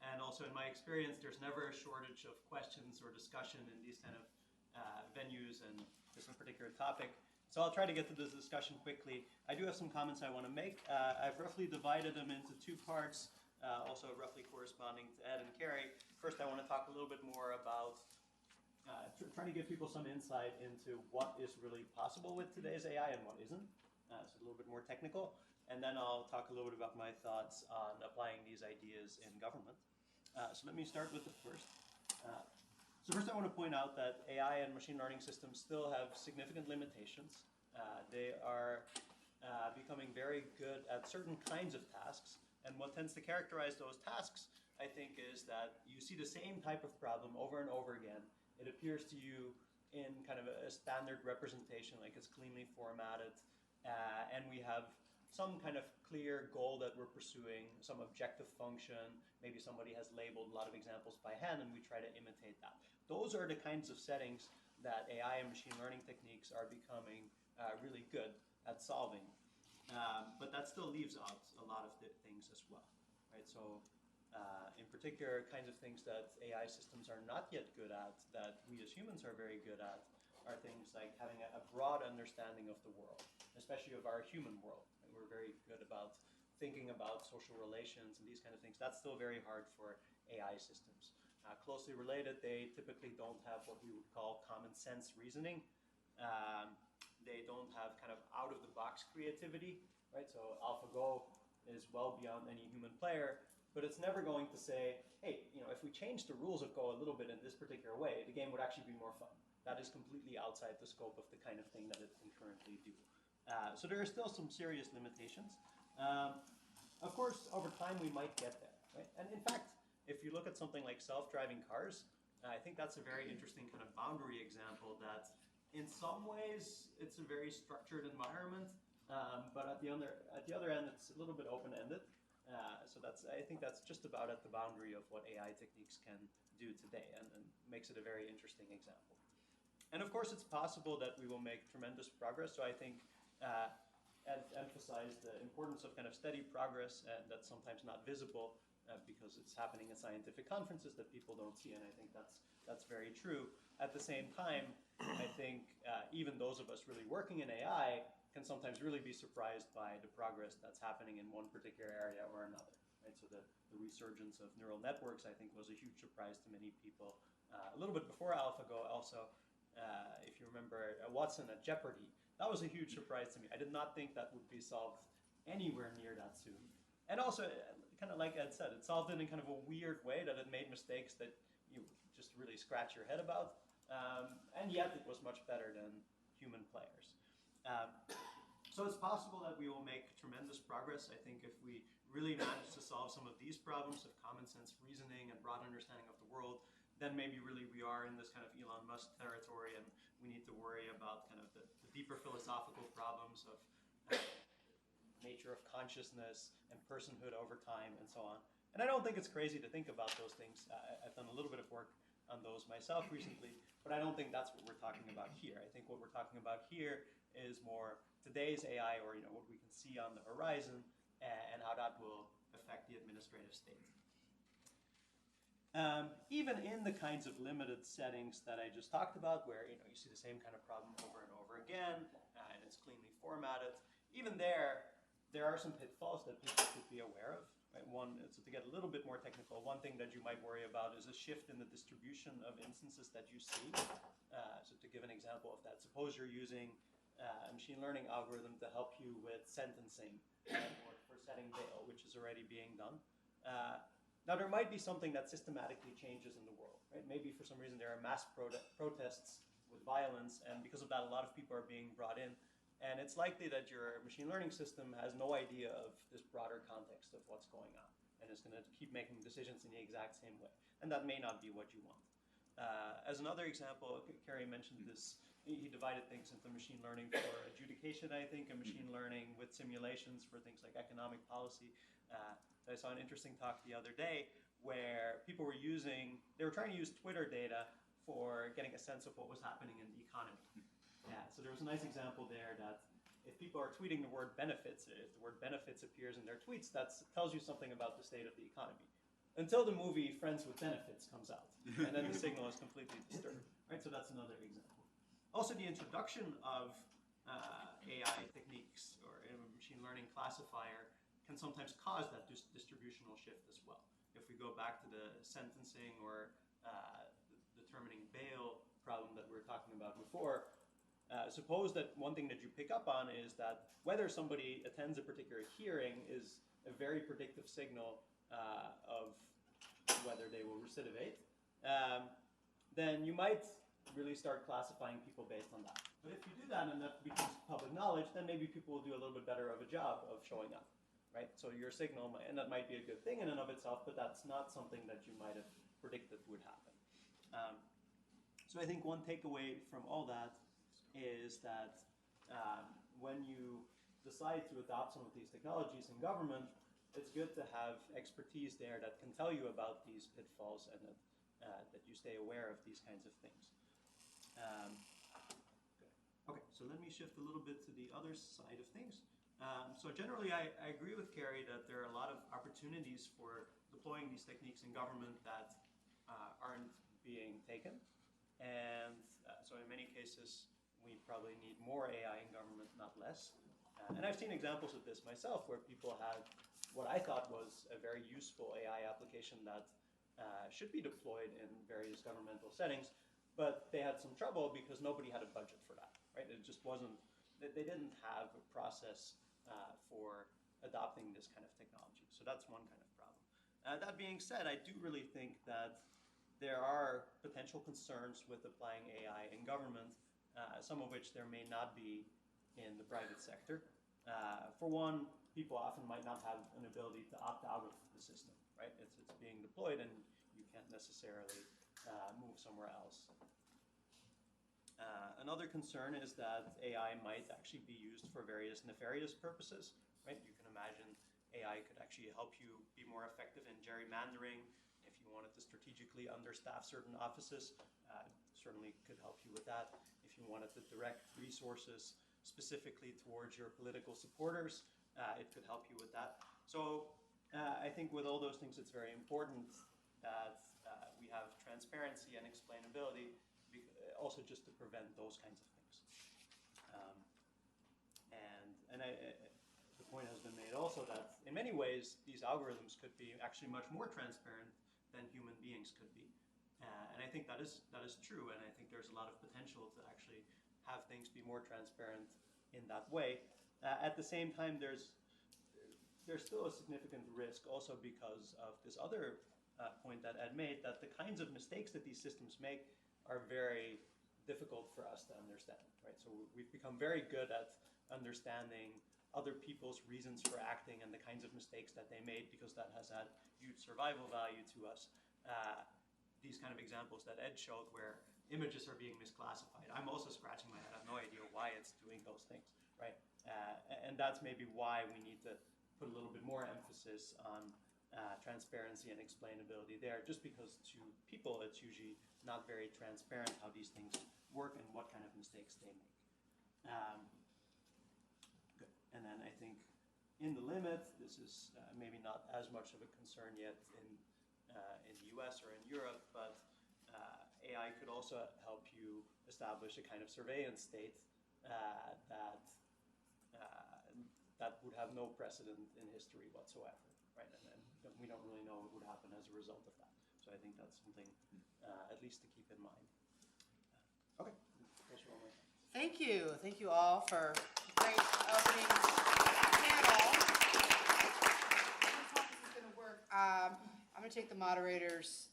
And also in my experience, there's never a shortage of questions or discussion in these kind of venues and this particular topic. So I'll try to get to this discussion quickly. I do have some comments I want to make. I've roughly divided them into two parts, also roughly corresponding to Ed and Cary. First, I want to talk a little bit more about trying to give people some insight into what is really possible with today's AI and what isn't. So a little bit more technical. And then I'll talk a little bit about my thoughts on applying these ideas in government. So let me start with the first. So first I want to point out that AI and machine learning systems still have significant limitations. They are becoming very good at certain kinds of tasks. And what tends to characterize those tasks, I think, is that you see the same type of problem over and over again. It appears to you in kind of a standard representation, like it's cleanly formatted. And we have some kind of clear goal that we're pursuing, some objective function. Maybe somebody has labeled a lot of examples by hand and we try to imitate that. Those are the kinds of settings that AI and machine learning techniques are becoming really good at solving. But that still leaves out a lot of things as well, right? So in particular, kinds of things that AI systems are not yet good at, that we as humans are very good at, are things like having a broad understanding of the world, especially of our human world. And we're very good about thinking about social relations and these kind of things. That's still very hard for AI systems. Closely related, they typically don't have what we would call common sense reasoning. They don't have kind of out-of-the-box creativity, right? So AlphaGo is well beyond any human player, but it's never going to say, hey, if we change the rules of Go a little bit in this particular way, the game would actually be more fun. That is completely outside the scope of the kind of thing that it can currently do. So there are still some serious limitations. Of course, over time, we might get there, right? And in fact, if you look at something like self-driving cars, I think that's a very interesting kind of boundary example that in some ways, it's a very structured environment, but at the other end, it's a little bit open-ended. So I think that's just about at the boundary of what AI techniques can do today and makes it a very interesting example. And of course, it's possible that we will make tremendous progress. So I think Ed emphasized the importance of kind of steady progress, and that's sometimes not visible because it's happening at scientific conferences that people don't see, and I think that's very true. At the same time, I think even those of us really working in AI can sometimes really be surprised by the progress that's happening in one particular area or another. Right? So the resurgence of neural networks, I think, was a huge surprise to many people. A little bit before AlphaGo, also, if you remember Watson at Jeopardy, that was a huge surprise to me. I did not think that would be solved anywhere near that soon. And also, kind of like Ed said, it solved it in kind of a weird way that it made mistakes that you just really scratch your head about. And yet it was much better than human players. So it's possible that we will make tremendous progress. I think if we really manage to solve some of these problems of common sense reasoning and broad understanding of the world, then maybe really we are in this kind of Elon Musk territory, and we need to worry about kind of the deeper philosophical problems of nature of consciousness and personhood over time and so on. And I don't think it's crazy to think about those things. I've done a little bit of work on those myself recently, but I don't think that's what we're talking about here. I think what we're talking about here is more today's AI, or what we can see on the horizon, and how that will affect the administrative state. even in the kinds of limited settings that I just talked about, where you see the same kind of problem over and over again, and it's cleanly formatted, even there are some pitfalls that people should be aware of. Right? One, so to get a little bit more technical, one thing that you might worry about is a shift in the distribution of instances that you see. So to give an example of that, suppose you're using a machine learning algorithm to help you with sentencing or for setting bail, which is already being done. Now, there might be something that systematically changes in the world, right? Maybe for some reason there are mass protests with violence, and because of that, a lot of people are being brought in. And it's likely that your machine learning system has no idea of this broader context of what's going on, and is going to keep making decisions in the exact same way. And that may not be what you want. As another example, Cary mentioned this. He divided things into machine learning for adjudication, I think, and machine learning with simulations for things like economic policy. I saw an interesting talk the other day where people were trying to use Twitter data for getting a sense of what was happening in the economy. So there was a nice example there that if people are tweeting the word benefits, if the word benefits appears in their tweets, that tells you something about the state of the economy. Until the movie Friends with Benefits comes out, and then the signal is completely disturbed. Right? So that's another example. Also, the introduction of AI techniques or a machine learning classifier can sometimes cause that distributional shift as well. If we go back to the sentencing or determining bail problem that we were talking about before, suppose that one thing that you pick up on is that whether somebody attends a particular hearing is a very predictive signal of whether they will recidivate, then you might really start classifying people based on that. But if you do that and that becomes public knowledge, then maybe people will do a little bit better of a job of showing up, right? So your signal, and that might be a good thing in and of itself, but that's not something that you might have predicted would happen. So I think one takeaway from all that is that when you decide to adopt some of these technologies in government, it's good to have expertise there that can tell you about these pitfalls and that you stay aware of these kinds of things. Okay, so let me shift a little bit to the other side of things. So generally, I agree with Cary that there are a lot of opportunities for deploying these techniques in government that aren't being taken. And so in many cases, we probably need more AI in government, not less. And I've seen examples of this myself where people had what I thought was a very useful AI application that should be deployed in various governmental settings, but they had some trouble because nobody had a budget for that, right? It just wasn't, they didn't have a process for adopting this kind of technology. So that's one kind of problem. That being said, I do really think that there are potential concerns with applying AI in government, some of which there may not be in the private sector. For one, people often might not have an ability to opt out of the system, right? It's being deployed and you can't necessarily move somewhere else. Another concern is that AI might actually be used for various nefarious purposes, right? You can imagine AI could actually help you be more effective in gerrymandering. If you wanted to strategically understaff certain offices, certainly could help you with that. If you wanted to direct resources specifically towards your political supporters, it could help you with that. So I think with all those things, it's very important that we have transparency and explainability, also just to prevent those kinds of things. The point has been made also that in many ways, these algorithms could be actually much more transparent than human beings could be. And I think that is true, and I think there's a lot of potential to actually have things be more transparent in that way. At the same time, there's still a significant risk also because of this other point that Ed made, that the kinds of mistakes that these systems make are very difficult for us to understand, right? So we've become very good at understanding other people's reasons for acting and the kinds of mistakes that they made because that has had huge survival value to us. These kind of examples that Ed showed where images are being misclassified, I'm also scratching my head. I have no idea why it's doing those things, right? And that's maybe why we need to put a little bit more emphasis on transparency and explainability there, just because to people it's usually not very transparent how these things work and what kind of mistakes they make. Good. And then I think in the limit, this is maybe not as much of a concern yet in in the US or in Europe, but AI could also help you establish a kind of surveillance state that would have no precedent in history whatsoever, right? And we don't really know what would happen as a result of that. So I think that's something at least to keep in mind.
Okay.
Thank you. Thank you all for a great opening panel. Here's how this is going to work. I'm going to take the moderator's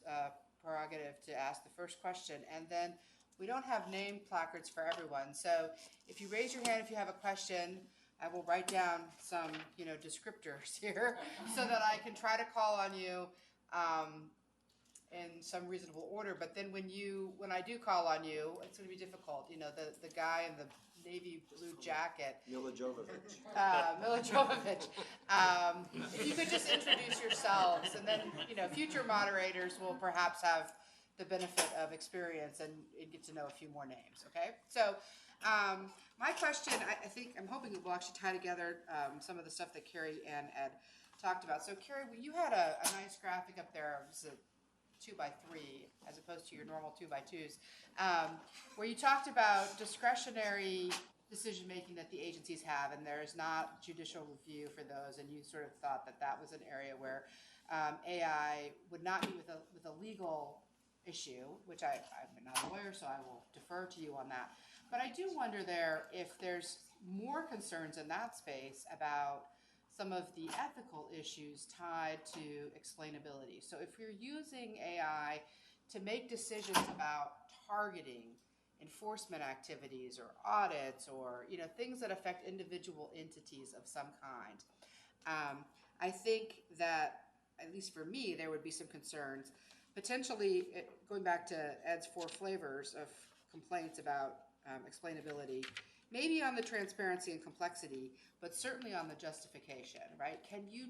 prerogative to ask the first question, and then we don't have name placards for everyone. So if you raise your hand if you have a question, I will write down some, descriptors here so that I can try to call on you in some reasonable order. But then when I do call on you, it's going to be difficult. The guy in the navy blue jacket.
Mila Jovovich.
If you could just introduce yourselves, and then, future moderators will perhaps have the benefit of experience and get to know a few more names, okay? So my question, I'm hoping it will actually tie together some of the stuff that Cary and Ed talked about. So Cary, you had a nice graphic up there. It was a 2x3 as opposed to your normal 2x2s, where you talked about discretionary decision making that the agencies have, and there's not judicial review for those, and you sort of thought that was an area where AI would not be with a legal issue, which I'm not a lawyer, so I will defer to you on that. But I do wonder if there's more concerns in that space about some of the ethical issues tied to explainability. So if you're using AI to make decisions about targeting enforcement activities or audits or things that affect individual entities of some kind, I think that, at least for me, there would be some concerns. Potentially, going back to Ed's 4 flavors of complaints about explainability, maybe on the transparency and complexity, but certainly on the justification, right? Can you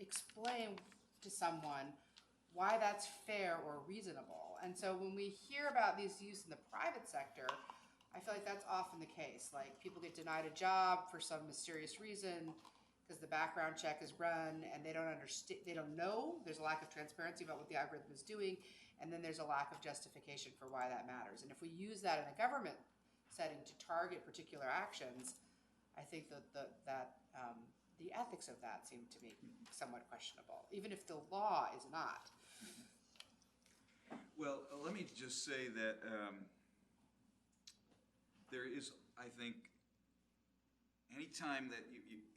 explain to someone why that's fair or reasonable? And so when we hear about these use in the private sector, I feel like that's often the case. Like, people get denied a job for some mysterious reason because the background check is run and they don't understand, they don't know. There's a lack of transparency about what the algorithm is doing, and then there's a lack of justification for why that matters. And if we use that in a government setting to target particular actions, I think that the ethics of that seem to be somewhat questionable, even if the law is not.
Well, let me just say that there is, I think, any time that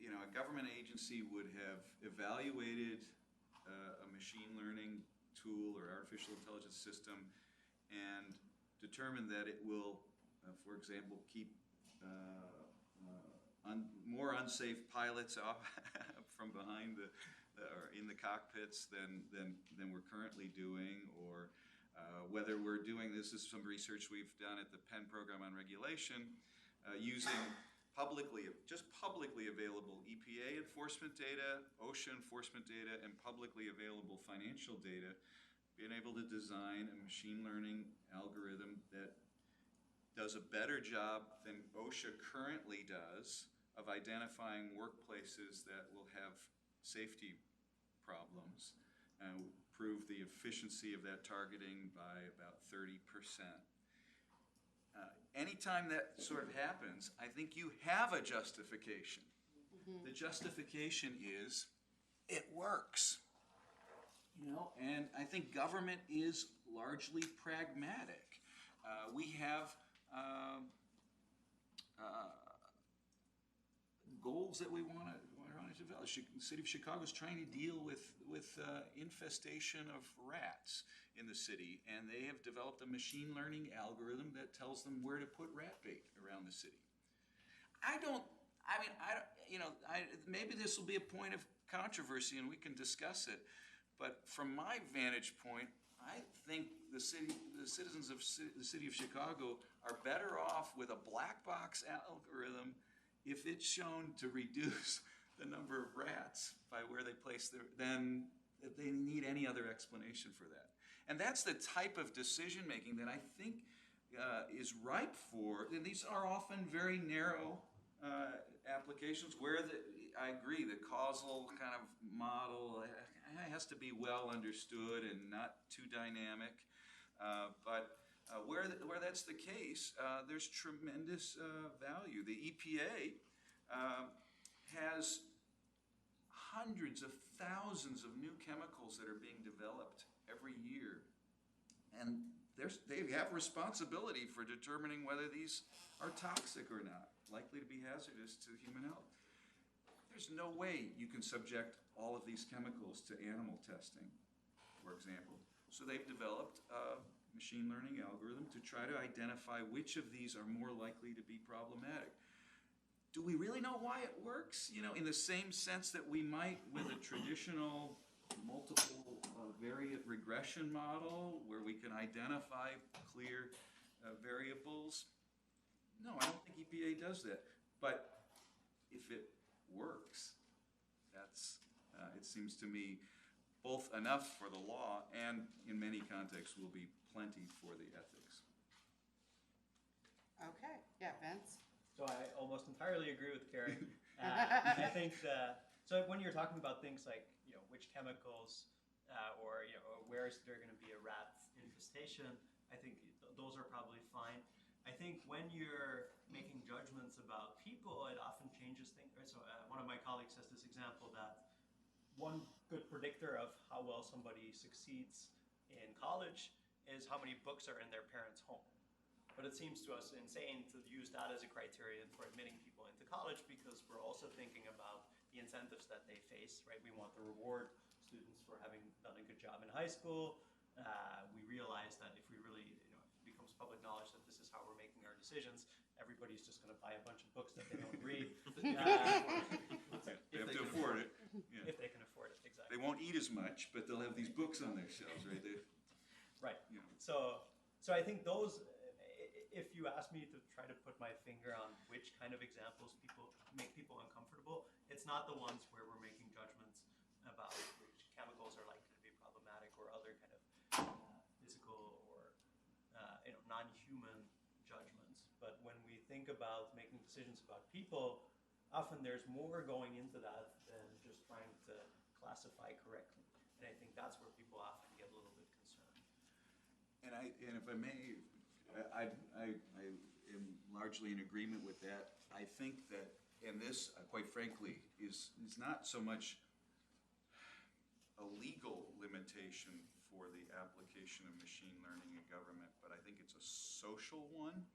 a government agency would have evaluated a machine learning tool or artificial intelligence system and determined that it will, for example, keep more unsafe pilots off from behind or in the cockpits than we're currently doing, or whether we're doing, this is some research we've done at the Penn Program on Regulation, using publicly available EPA enforcement data, OSHA enforcement data, and publicly available financial data, being able to design a machine learning algorithm that does a better job than OSHA currently does of identifying workplaces that will have safety problems, and improve the efficiency of that targeting by about 30%. Anytime that sort of happens, I think you have a justification. Mm-hmm. The justification is it works. And I think government is largely pragmatic. We have goals that we want to develop. The city of Chicago is trying to deal with infestation of rats in the city, and they have developed a machine learning algorithm that tells them where to put rat bait around the city. Maybe this will be a point of controversy and we can discuss it, but from my vantage point, I think the citizens of the city of Chicago are better off with a black box algorithm if it's shown to reduce the number of rats by where they place than that they need any other explanation for that. And that's the type of decision making that I think is ripe for, and these are often very narrow applications where I agree, the causal kind of model, has to be well understood and not too dynamic. But where that's the case, there's tremendous value. The EPA has hundreds of thousands of new chemicals that are being developed every year. And they have responsibility for determining whether these are toxic or not, likely to be hazardous to human health. There's no way you can subject all of these chemicals to animal testing, for example. So they've developed a machine learning algorithm to try to identify which of these are more likely to be problematic. Do we really know why it works? You know, in the same sense that we might with a traditional multiple variate regression model where we can identify clear variables? No, I don't think EPA does that. But if it works, that's, it seems to me, both enough for the law and in many contexts will be plenty for the ethics.
Okay, yeah, Vince?
So I almost entirely agree with Cary. I think so when you're talking about things like, you know, which chemicals or, you know, where is there going to be a rat infestation, I think those are probably fine. I think when you're making judgments about people, it often changes things. Right? So one of my colleagues has this example that one good predictor of how well somebody succeeds in college is how many books are in their parents' home. But it seems to us insane to use that as a criterion for admitting people into college because we're also thinking about the incentives that they face, right? We want to reward students for having done a good job in high school. We realize that if we really, you know, it becomes public knowledge that this is how we're making our decisions, everybody's just going to buy a bunch of books that they don't read.
They have to afford it. Yeah.
If they can afford it, exactly.
They won't eat as much, but they'll have these books on their shelves, right?
Right.
You know.
So I think those, if you ask me to try to put my finger on which kind of examples make people uncomfortable, it's not the ones where we're making judgments about which chemicals are likely to be problematic or other kind of physical or you know, non-human judgments. But when we think about making decisions about people, often there's more going into that than just trying to classify correctly. And I think that's where people often get a little bit concerned.
And if I may, I am largely in agreement with that. I think that, and this, quite frankly, is not so much a legal limitation for the application of machine learning in government, but I think it's a social one.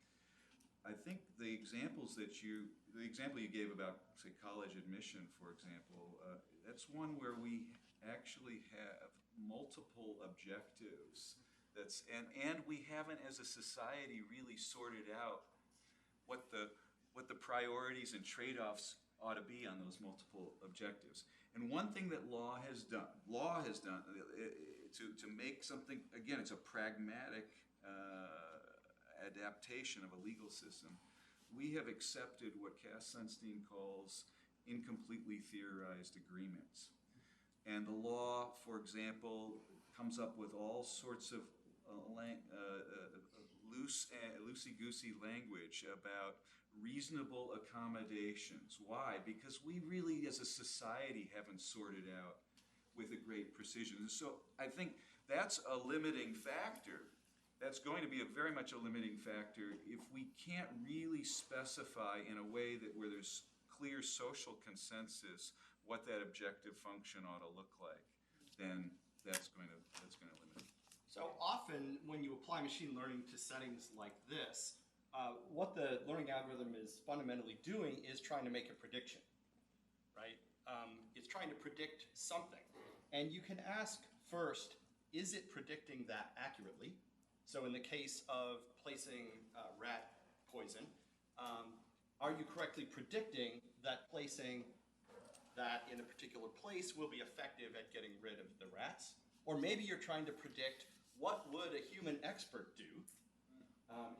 I think the example you gave about, say, college admission, for example, that's one where we actually have multiple objectives. And we haven't, as a society, really sorted out what the priorities and trade-offs ought to be on those multiple objectives. And one thing that law has done to make something, again, it's a pragmatic adaptation of a legal system. We have accepted what Cass Sunstein calls incompletely theorized agreements. And the law, for example, comes up with all sorts of loosey-goosey language about reasonable accommodations. Why? Because we really, as a society, haven't sorted out with a great precision. And so I think that's a limiting factor. That's going to be very much a limiting factor if we can't really specify in a way that where there's clear social consensus what that objective function ought to look like. Then that's going to limit it.
So often when you apply machine learning to settings like this, what the learning algorithm is fundamentally doing is trying to make a prediction, right? It's trying to predict something. And you can ask first, is it predicting that accurately? So in the case of placing rat poison, are you correctly predicting that placing that in a particular place will be effective at getting rid of the rats? Or maybe you're trying to predict what would a human expert do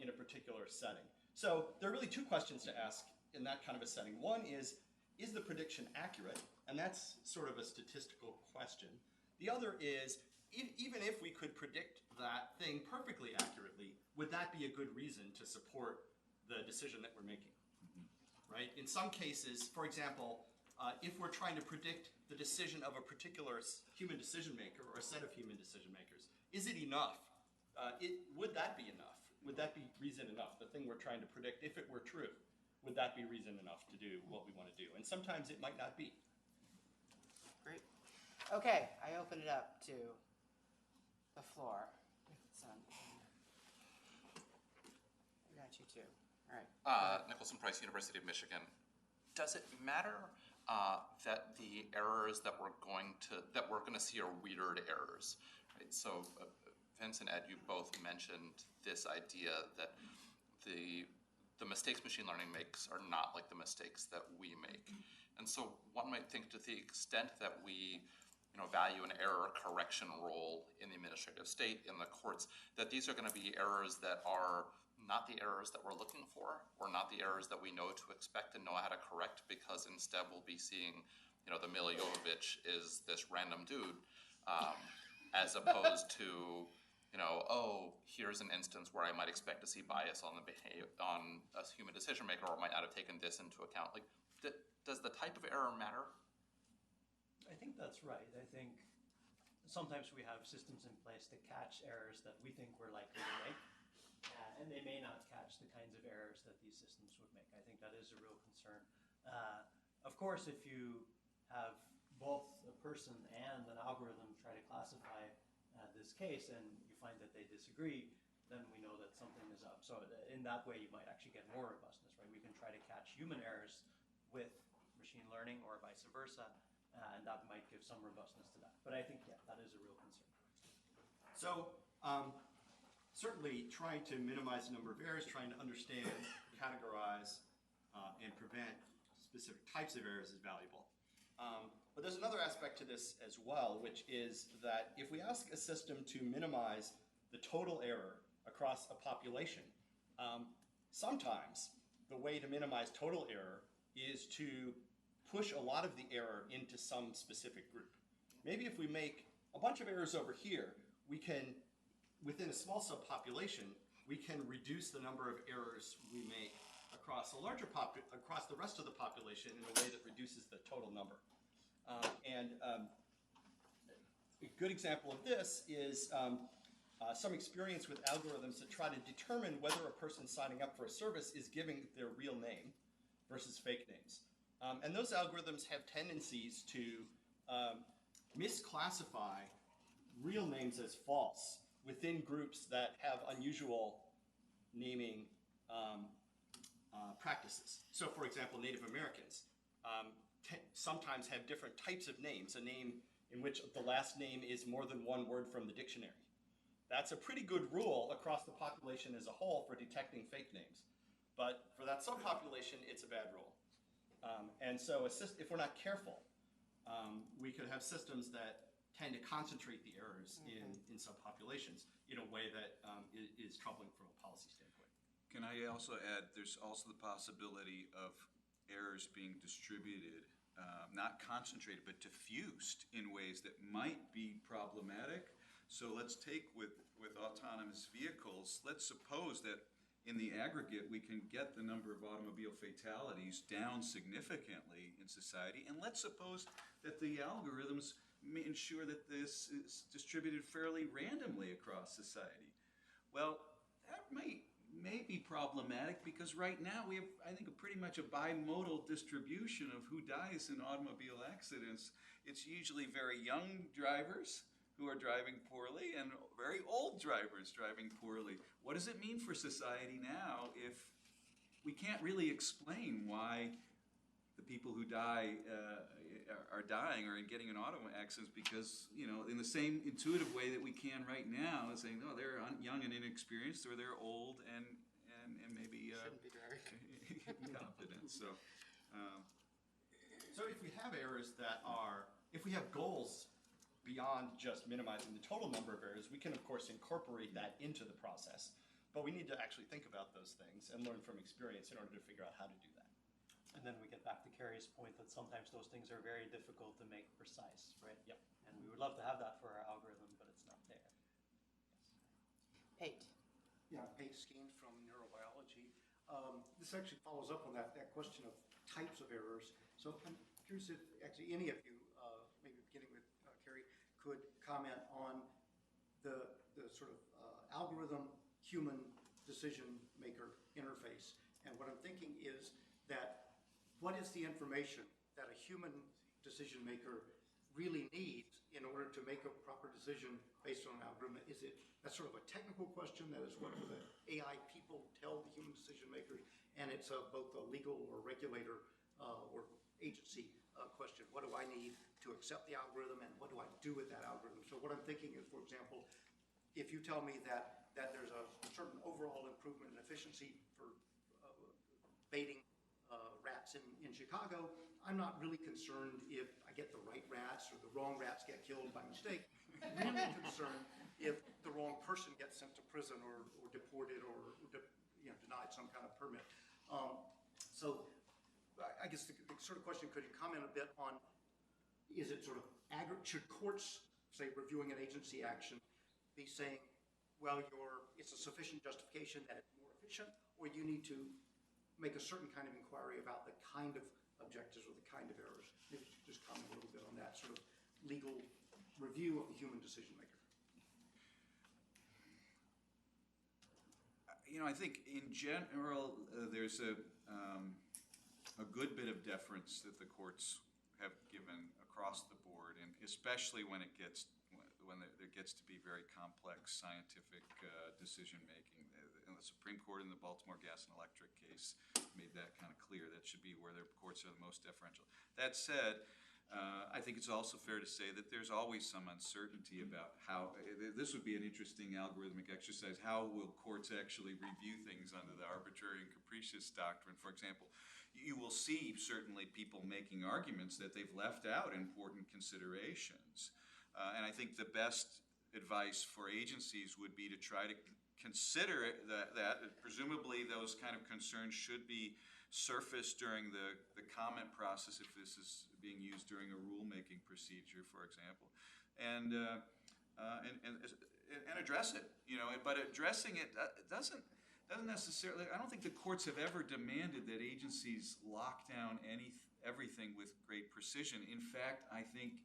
in a particular setting. So there are really two questions to ask in that kind of a setting. One is the prediction accurate? And that's sort of a statistical question. The other is, even if we could predict that thing perfectly accurately, would that be a good reason to support the decision that we're making? Right? In some cases, for example, if we're trying to predict the decision of a particular human decision maker or a set of human decision makers, is it enough? Would that be enough? Would that be reason enough? The thing we're trying to predict, if it were true, would that be reason enough to do what we want to do? And sometimes it might not be.
Great. Okay, I open it up to the floor. I got you too. All right.
Nicholson Price, University of Michigan. Does it matter that the errors that we're going to see are weird errors? Right? So, Vince and Ed, you both mentioned this idea that the mistakes machine learning makes are not like the mistakes that we make. And so one might think, to the extent that we value an error correction role in the administrative state, in the courts, that these are going to be errors that are not the errors that we're looking for, or not the errors that we know to expect and know how to correct, because instead we'll be seeing, the Mila Jovovich is this random dude, as opposed to, here's an instance where I might expect to see bias on a human decision maker, or might not have taken this into account. Like, does the type of error matter?
I think that's right. I think sometimes we have systems in place to catch errors that we think we're likely to make, and they may not catch the kinds of errors that these systems would make. I think that is a real concern. Of course, if you have both a person and an algorithm try to classify this case, and you find that they disagree, then we know that something is up. So in that way, you might actually get more robustness, right? We can try to catch human errors with machine learning, or vice versa, and that might give some robustness to that. But I think, yeah, that is a real concern.
So certainly trying to minimize the number of errors, trying to understand, categorize, and prevent specific types of errors is valuable. But there's another aspect to this as well, which is that if we ask a system to minimize the total error across a population, sometimes the way to minimize total error is to push a lot of the error into some specific group. Maybe if we make a bunch of errors over here, we can, within a small subpopulation, we can reduce the number of errors we make across across the rest of the population in a way that reduces the total number. A good example of this is some experience with algorithms that try to determine whether a person signing up for a service is giving their real name versus fake names. And those algorithms have tendencies to misclassify real names as false within groups that have unusual naming practices. So, for example, Native Americans sometimes have different types of names, a name in which the last name is more than one word from the dictionary. That's a pretty good rule across the population as a whole for detecting fake names. But for that subpopulation, it's a bad rule. And so if we're not careful, we could have systems that tend to concentrate the errors in subpopulations in a way that is troubling from a policy standpoint.
Can I also add, there's also the possibility of errors being distributed, not concentrated, but diffused in ways that might be problematic. So let's take with autonomous vehicles, let's suppose that in the aggregate we can get the number of automobile fatalities down significantly in society, and let's suppose that the algorithms may ensure that this is distributed fairly randomly across society. Well, that may be problematic, because right now we have, I think, pretty much a bimodal distribution of who dies in automobile accidents. It's usually very young drivers who are driving poorly and very old drivers driving poorly. What does it mean for society now if we can't really explain why the people who die are dying or getting in auto accidents? Because, in the same intuitive way that we can right now, saying, oh, they're young and inexperienced, or they're old and maybe
Shouldn't be driving.
incompetent. So
if we have errors if we have goals beyond just minimizing the total number of errors, we can, of course, incorporate that into the process. But we need to actually think about those things and learn from experience in order to figure out how to do that.
And then we get back to Cary's point that sometimes those things are very difficult to make precise, right?
Yep.
And we would love to have that for our algorithm, but it's not there.
Pate.
Yeah, Pate Skeen from neurobiology. This actually follows up on that question of types of errors. So I'm curious if actually any of you, maybe beginning with Cary, could comment on the sort of algorithm human decision maker interface. And what I'm thinking is that what is the information that a human decision maker really needs in order to make a proper decision based on an algorithm? That's sort of a technical question, that is what do the AI people tell the human decision makers, and it's both a legal or regulator or agency question. What do I need to accept the algorithm, and what do I do with that algorithm? So what I'm thinking is, for example, if you tell me that there's a certain overall improvement in efficiency for baiting rats in Chicago, I'm not really concerned if I get the right rats or the wrong rats get killed by mistake. I'm really concerned if the wrong person gets sent to prison or deported or denied some kind of permit. So I guess the sort of question, could you comment a bit on, is it sort of, should courts, say, reviewing an agency action, be saying, well, it's a sufficient justification that it's more efficient, or you need to make a certain kind of inquiry about the kind of objectives or the kind of errors? Maybe you could just comment a little bit on that sort of legal review of the human decision maker.
I think in general there's a good bit of deference that the courts have given across the board, and especially when there gets to be very complex scientific decision making. The Supreme Court in the Baltimore Gas and Electric case made that kind of clear. That should be where the courts are the most deferential. That said, I think it's also fair to say that there's always some uncertainty about how, this would be an interesting algorithmic exercise, how will courts actually review things under the arbitrary and capricious doctrine? For example, you will see certainly people making arguments that they've left out important considerations. And I think the best advice for agencies would be to try to consider that presumably those kind of concerns should be surfaced during the comment process if this is being used during a rulemaking procedure, for example, and address it. But addressing it doesn't necessarily. I don't think the courts have ever demanded that agencies lock down everything with great precision. In fact, I think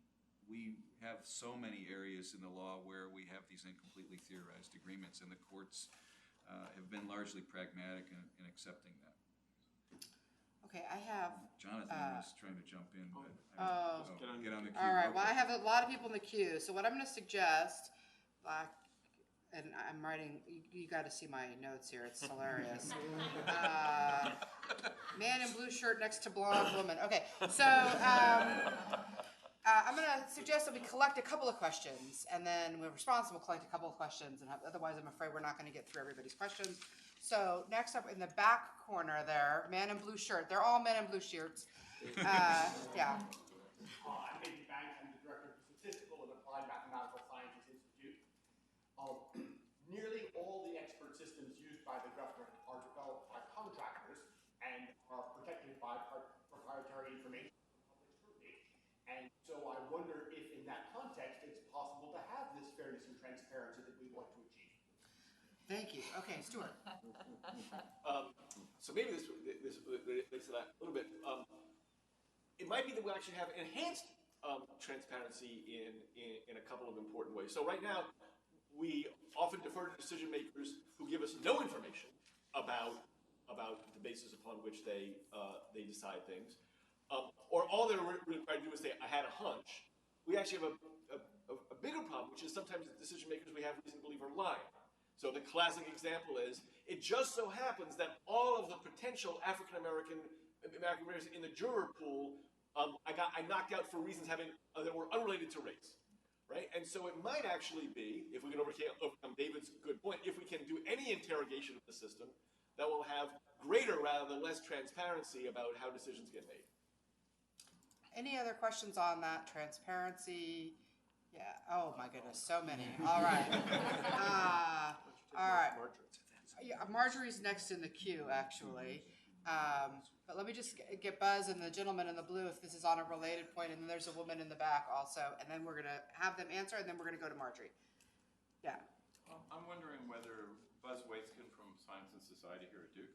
we have so many areas in the law where we have these incompletely theorized agreements, and the courts have been largely pragmatic in accepting that.
Okay, I have.
Jonathan was trying to jump in, but get on the queue.
All right. Well, I have a lot of people in the queue, so what I'm going to suggest, and I'm writing. You got to see my notes here. It's hilarious. Man in blue shirt next to blonde woman. Okay, so. I'm going to suggest that we collect a couple of questions, and then we're responsible collect a couple of questions, and otherwise I'm afraid we're not going to get through everybody's questions. So next up in the back corner there, man in blue shirt. They're all men in blue shirts. Yeah.
I'm David Banks. I'm the Director of the Statistical and Applied Mathematical Sciences Institute. Nearly all the expert systems used by the government are developed by contractors and are protected by proprietary information. And so I wonder if in that context it's possible to have this fairness and transparency that we want to achieve.
Thank you. Okay, Stuart.
So maybe this relates to that a little bit. It might be that we'll actually have enhanced transparency in a couple of important ways. So right now, we often defer to decision makers who give us no information about the basis upon which they decide things. Or all they're really trying to do is say, I had a hunch. We actually have a bigger problem, which is sometimes the decision makers we have reason to believe are lying. So the classic example is, it just so happens that all of the potential African-Americans in the juror pool, I knocked out for reasons that were unrelated to race, right? And so it might actually be, if we can overcome David's good point, if we can do any interrogation of the system, that will have greater rather than less transparency about how decisions get made.
Any other questions on that? Transparency? Yeah. Oh my goodness, so many. All right. All right. Yeah, Marjorie's next in the queue, actually. But let me just get Buzz and the gentleman in the blue if this is on a related point, and then there's a woman in the back also, and then we're going to have them answer, and then we're going to go to Marjorie. Yeah.
I'm wondering whether, Buzz Waitskin from Science and Society here at Duke,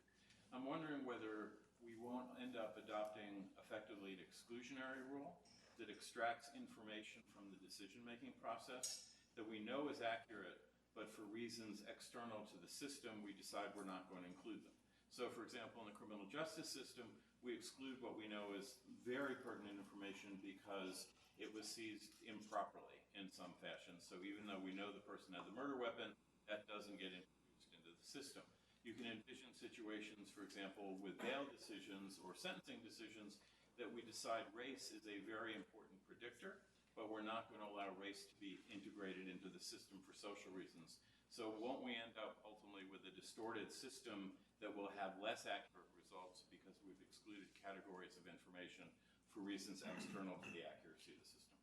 I'm wondering whether we won't end up adopting effectively an exclusionary rule that extracts information from the decision-making process that we know is accurate, but for reasons external to the system, we decide we're not going to include them. So for example, in the criminal justice system, we exclude what we know is very pertinent information because it was seized improperly in some fashion. So even though we know the person had the murder weapon, that doesn't get introduced into the system. You can envision situations, for example, with bail decisions or sentencing decisions that we decide race is a very important predictor, but we're not going to allow race to be integrated into the system for social reasons. So won't we end up ultimately with a distorted system that will have less accurate results because we've excluded categories of information for reasons external to the accuracy of the system?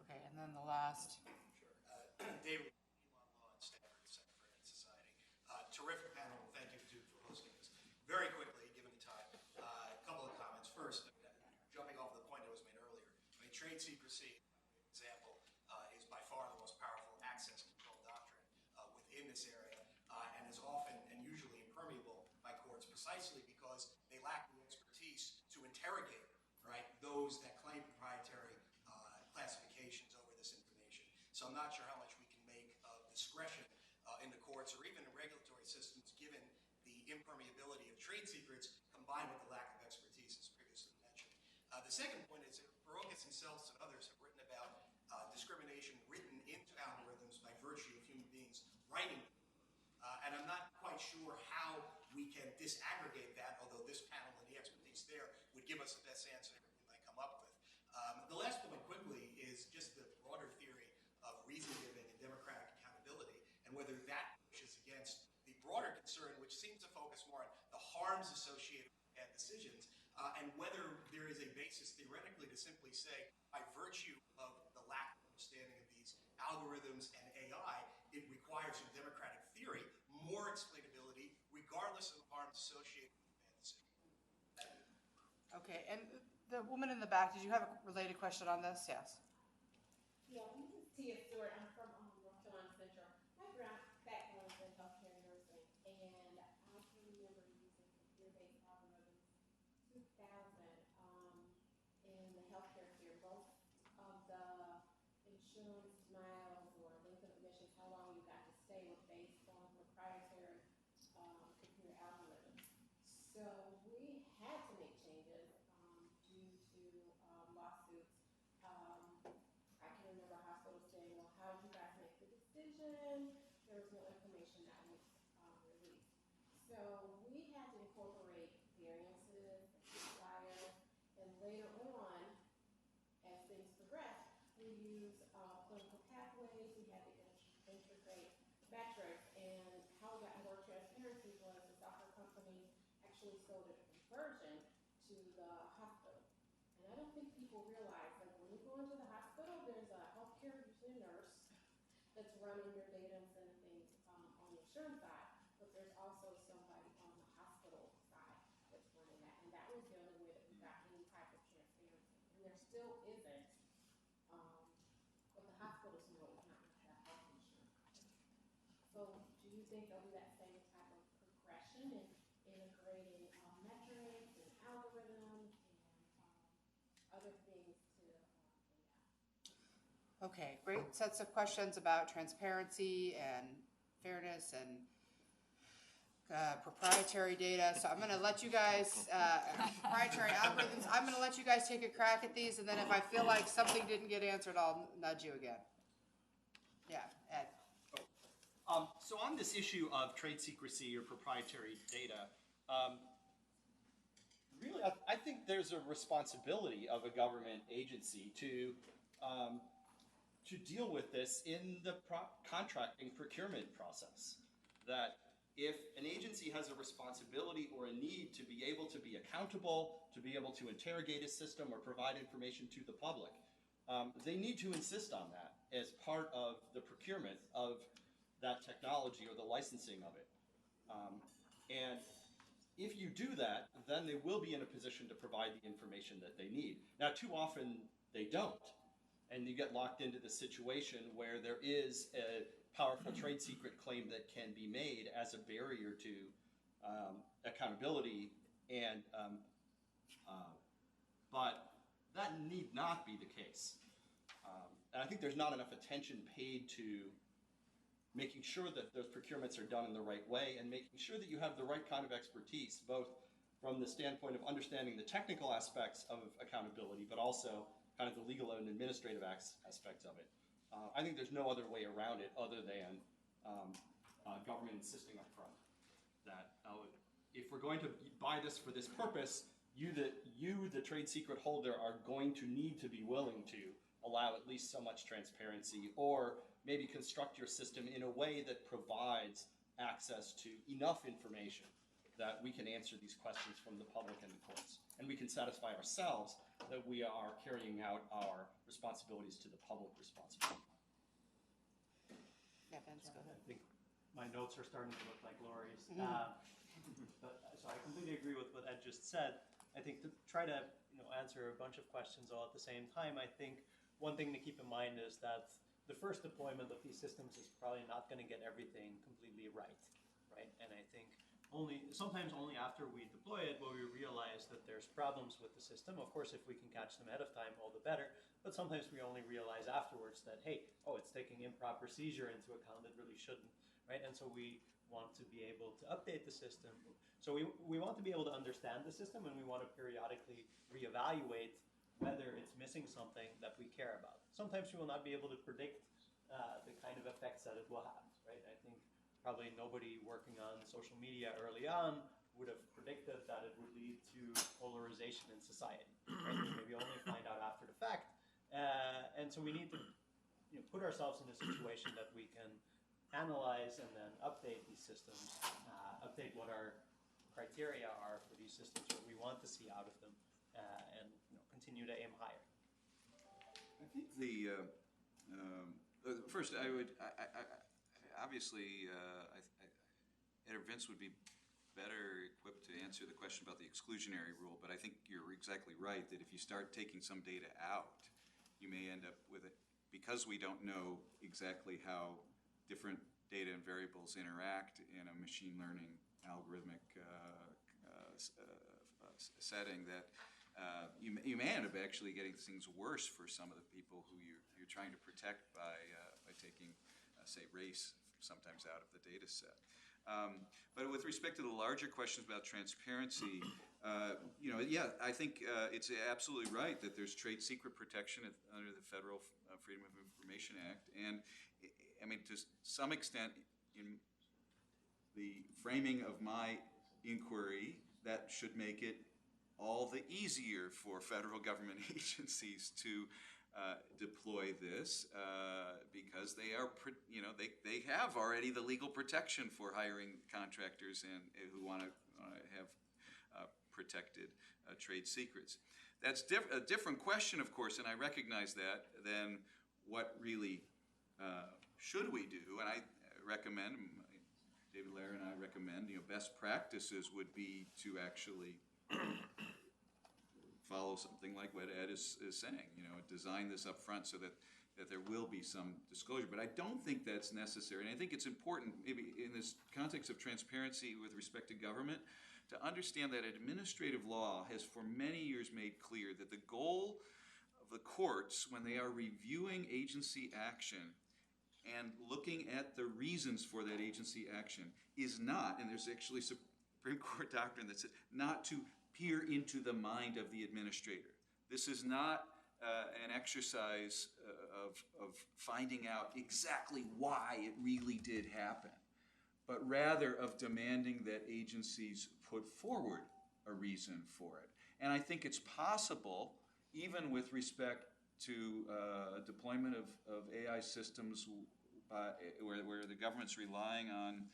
Okay, and then the last.
Sure. David, Elon Law and Stanford Center for Ed Society. Terrific panel. Thank you, Duke, for hosting this. Very quickly, given the time, a couple of comments. First, jumping off the point that was made earlier, I mean, trade secrecy, example, is by far the most powerful access control doctrine within this area, and is often and usually impermeable by courts precisely because they lack the expertise to interrogate, right, those that claim proprietary classifications over this information. So I'm not sure how much we can make of discretion in the courts or even in regulatory systems given the impermeability of trade secrets combined with the lack of expertise as previously mentioned. The second point is that Barocas himself and others have written about discrimination written into algorithms by virtue of human beings writing. And I'm not quite sure how we can disaggregate that, although this panel and the expertise there would give us the best answer we might come up with. The last point quickly is just the broader theory of reason-giving and democratic accountability, and whether that pushes against the broader concern, which seems to focus more on the harms associated with bad decisions, and whether there is a basis theoretically to simply say, by virtue of the lack of understanding of these algorithms and AI, it requires in democratic theory more explainability, regardless of the harms associated with bad decisions. Thank you.
Okay, and the woman in the back, did you have a related question on this? Yes.
Yeah, this is Tia Stewart. I'm from North Carolina Central. My background is in healthcare and nursing, and I can remember using computer-based algorithms 2000 in the healthcare sphere, both of the insurance miles or length of admissions, how long you got to stay were based on proprietary computer algorithms. So we had to make changes due to lawsuits. I can remember hospitals saying, well, how did you guys make the decision? There was no information that was released. So we had to incorporate variances, outliers, and later on, as things progressed, we used clinical pathways. We had to integrate metrics, and how we got more transparency was the software company actually sold a conversion to the hospital. And I don't think people realize that when you go into the hospital, there's a healthcare, usually a nurse, that's running your data and sending things on the insurance side, but there's also somebody on the hospital side that's running that. And that was the only way that we got any type of transparency. And there still isn't, but the hospitals know it's not going to have health insurance. So do you think there'll be that same type of progression in integrating metrics and algorithms and other things to
Okay, great sets of questions about transparency and fairness and proprietary data. So I'm going to let you guys, proprietary algorithms, I'm going to let you guys take a crack at these, and then if I feel like something didn't get answered, I'll nudge you again. Yeah, Ed.
So on this issue of trade secrecy or proprietary data, really, I think there's a responsibility of a government agency to deal with this in the contracting procurement process. That if an agency has a responsibility or a need to be able to be accountable, to be able to interrogate a system or provide information to the public, they need to insist on that as part of the procurement of that technology or the licensing of it. And if you do that, then they will be in a position to provide the information that they need. Now, too often they don't. And you get locked into the situation where there is a powerful trade secret claim that can be made as a barrier to accountability And but that need not be the case. And I think there's not enough attention paid to making sure that those procurements are done in the right way and making sure that you have the right kind of expertise, both from the standpoint of understanding the technical aspects of accountability, but also kind of the legal and administrative aspects of it. I think there's no other way around it other than government insisting up front that if we're going to buy this for this purpose, you, the trade secret holder, are going to need to be willing to allow at least so much transparency, or maybe construct your system in a way that provides access to enough information that we can answer these questions from the public and the courts. And we can satisfy ourselves that we are carrying out our responsibilities to the public responsibility.
Yeah, Vince, go ahead.
I think my notes are starting to look like Lori's. So I completely agree with what Ed just said. I think to try to answer a bunch of questions all at the same time, I think one thing to keep in mind is that the first deployment of these systems is probably not going to get everything completely right? And I think sometimes only after we deploy it will we realize that there's problems with the system. Of course, if we can catch them ahead of time, all the better. But sometimes we only realize afterwards that, hey, it's taking improper seizure into account that really shouldn't, right? And so we want to be able to update the system. So we want to be able to understand the system, and we want to periodically reevaluate whether it's missing something that we care about. Sometimes we will not be able to predict the kind of effects that it will have, right? I think probably nobody working on social media early on would have predicted that it would lead to polarization in society, right? Maybe only find out after the fact. And so we need to put ourselves in a situation that we can analyze and then update these systems, update what our criteria are for these systems, what we want to see out of them, and continue to aim higher.
I think first I would obviously Vince would be better equipped to answer the question about the exclusionary rule, but I think you're exactly right that if you start taking some data out, you may end up with it, because we don't know exactly how different data and variables interact in a machine learning algorithmic setting, that you may end up actually getting things worse for some of the people who you're trying to protect by taking, say, race sometimes out of the data set. But with respect to the larger questions about transparency, I think it's absolutely right that there's trade secret protection under the Federal Freedom of Information Act. And I mean, to some extent, in the framing of my inquiry, that should make it all the easier for federal government agencies to deploy this, because they are, they have already the legal protection for hiring contractors and who want to have protected trade secrets. That's a different question, of course, and I recognize that, than what really should we do. And I recommend, David Lair and I recommend, best practices would be to actually follow something like what Ed is saying, design this up front so that there will be some disclosure. But I don't think that's necessary. And I think it's important, maybe in this context of transparency with respect to government, to understand that administrative law has for many years made clear that the goal of the courts, when they are reviewing agency action and looking at the reasons for that agency action, is not, and there's actually Supreme Court doctrine that says, not to peer into the mind of the administrator. This is not an exercise of finding out exactly why it really did happen, but rather of demanding that agencies put forward a reason for it. And I think it's possible, even with respect to deployment of AI systems where the government's relying on